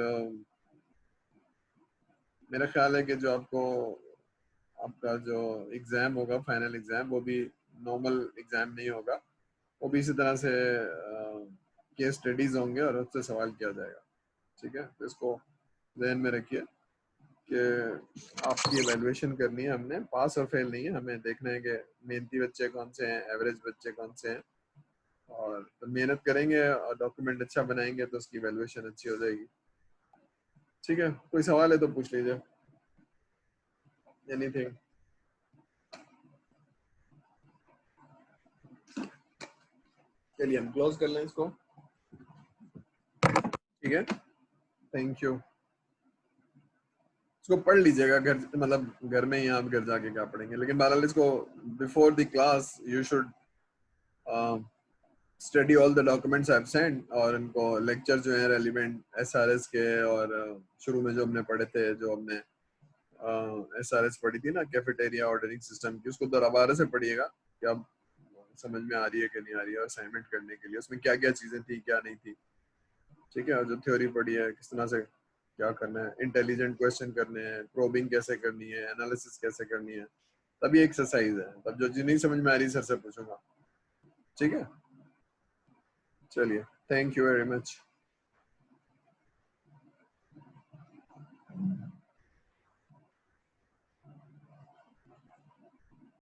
मेरा ख्याल है कि जो आपका जो एग्जाम होगा, फाइनल एग्जाम, वो भी नॉर्मल एग्जाम नहीं होगा, वो भी इसी तरह से केस स्टडीज होंगे और उससे सवाल किया जाएगा। ठीक है, तो इसको ध्यान में रखिए कि आपकी एवेल्युएशन करनी है हमने, पास और फेल नहीं है, हमें देखना है कि मेहनती बच्चे कौन से हैं, एवरेज बच्चे कौन से हैं। और तो मेहनत करेंगे और डॉक्यूमेंट अच्छा बनाएंगे तो उसकी वैल्यूएशन अच्छी हो जाएगी। ठीक है, कोई सवाल है तो पूछ लीजिए, एनीथिंग। चलिए हम क्लोज कर लें इसको। ठीक है, थैंक यू। इसको पढ़ लीजिएगा घर, मतलब घर में ही आप घर जाके क्या पढ़ेंगे, लेकिन बहरहाल इसको before the class you should study all the documents I have sent, और इनको लेक्चर जो है रेलिवेंट एसआरएस के, और शुरू में जो हमने पढ़े थे, जो हमने एसआरएस पढ़ी थी ना, कैफेटेरिया ऑर्डरिंग सिस्टम की, उसको दोबारा से पढ़िएगा कि अब समझ में आ रही है कि नहीं आ रही है, और असाइनमेंट करने के लिए उसमें क्या क्या चीजें थी, क्या नहीं थी। ठीक है, और जो थ्योरी पढ़ी है किस तरह से क्या करना है, इंटेलिजेंट क्वेश्चन करने हैं, प्रोबिंग कैसे करनी है, एनालिसिस कैसे करनी है, तभी एक्सरसाइज है। तब जो चीज नहीं समझ में आ रही सर से पूछूंगा। ठीक है, चलिए, थैंक यू वेरी मच।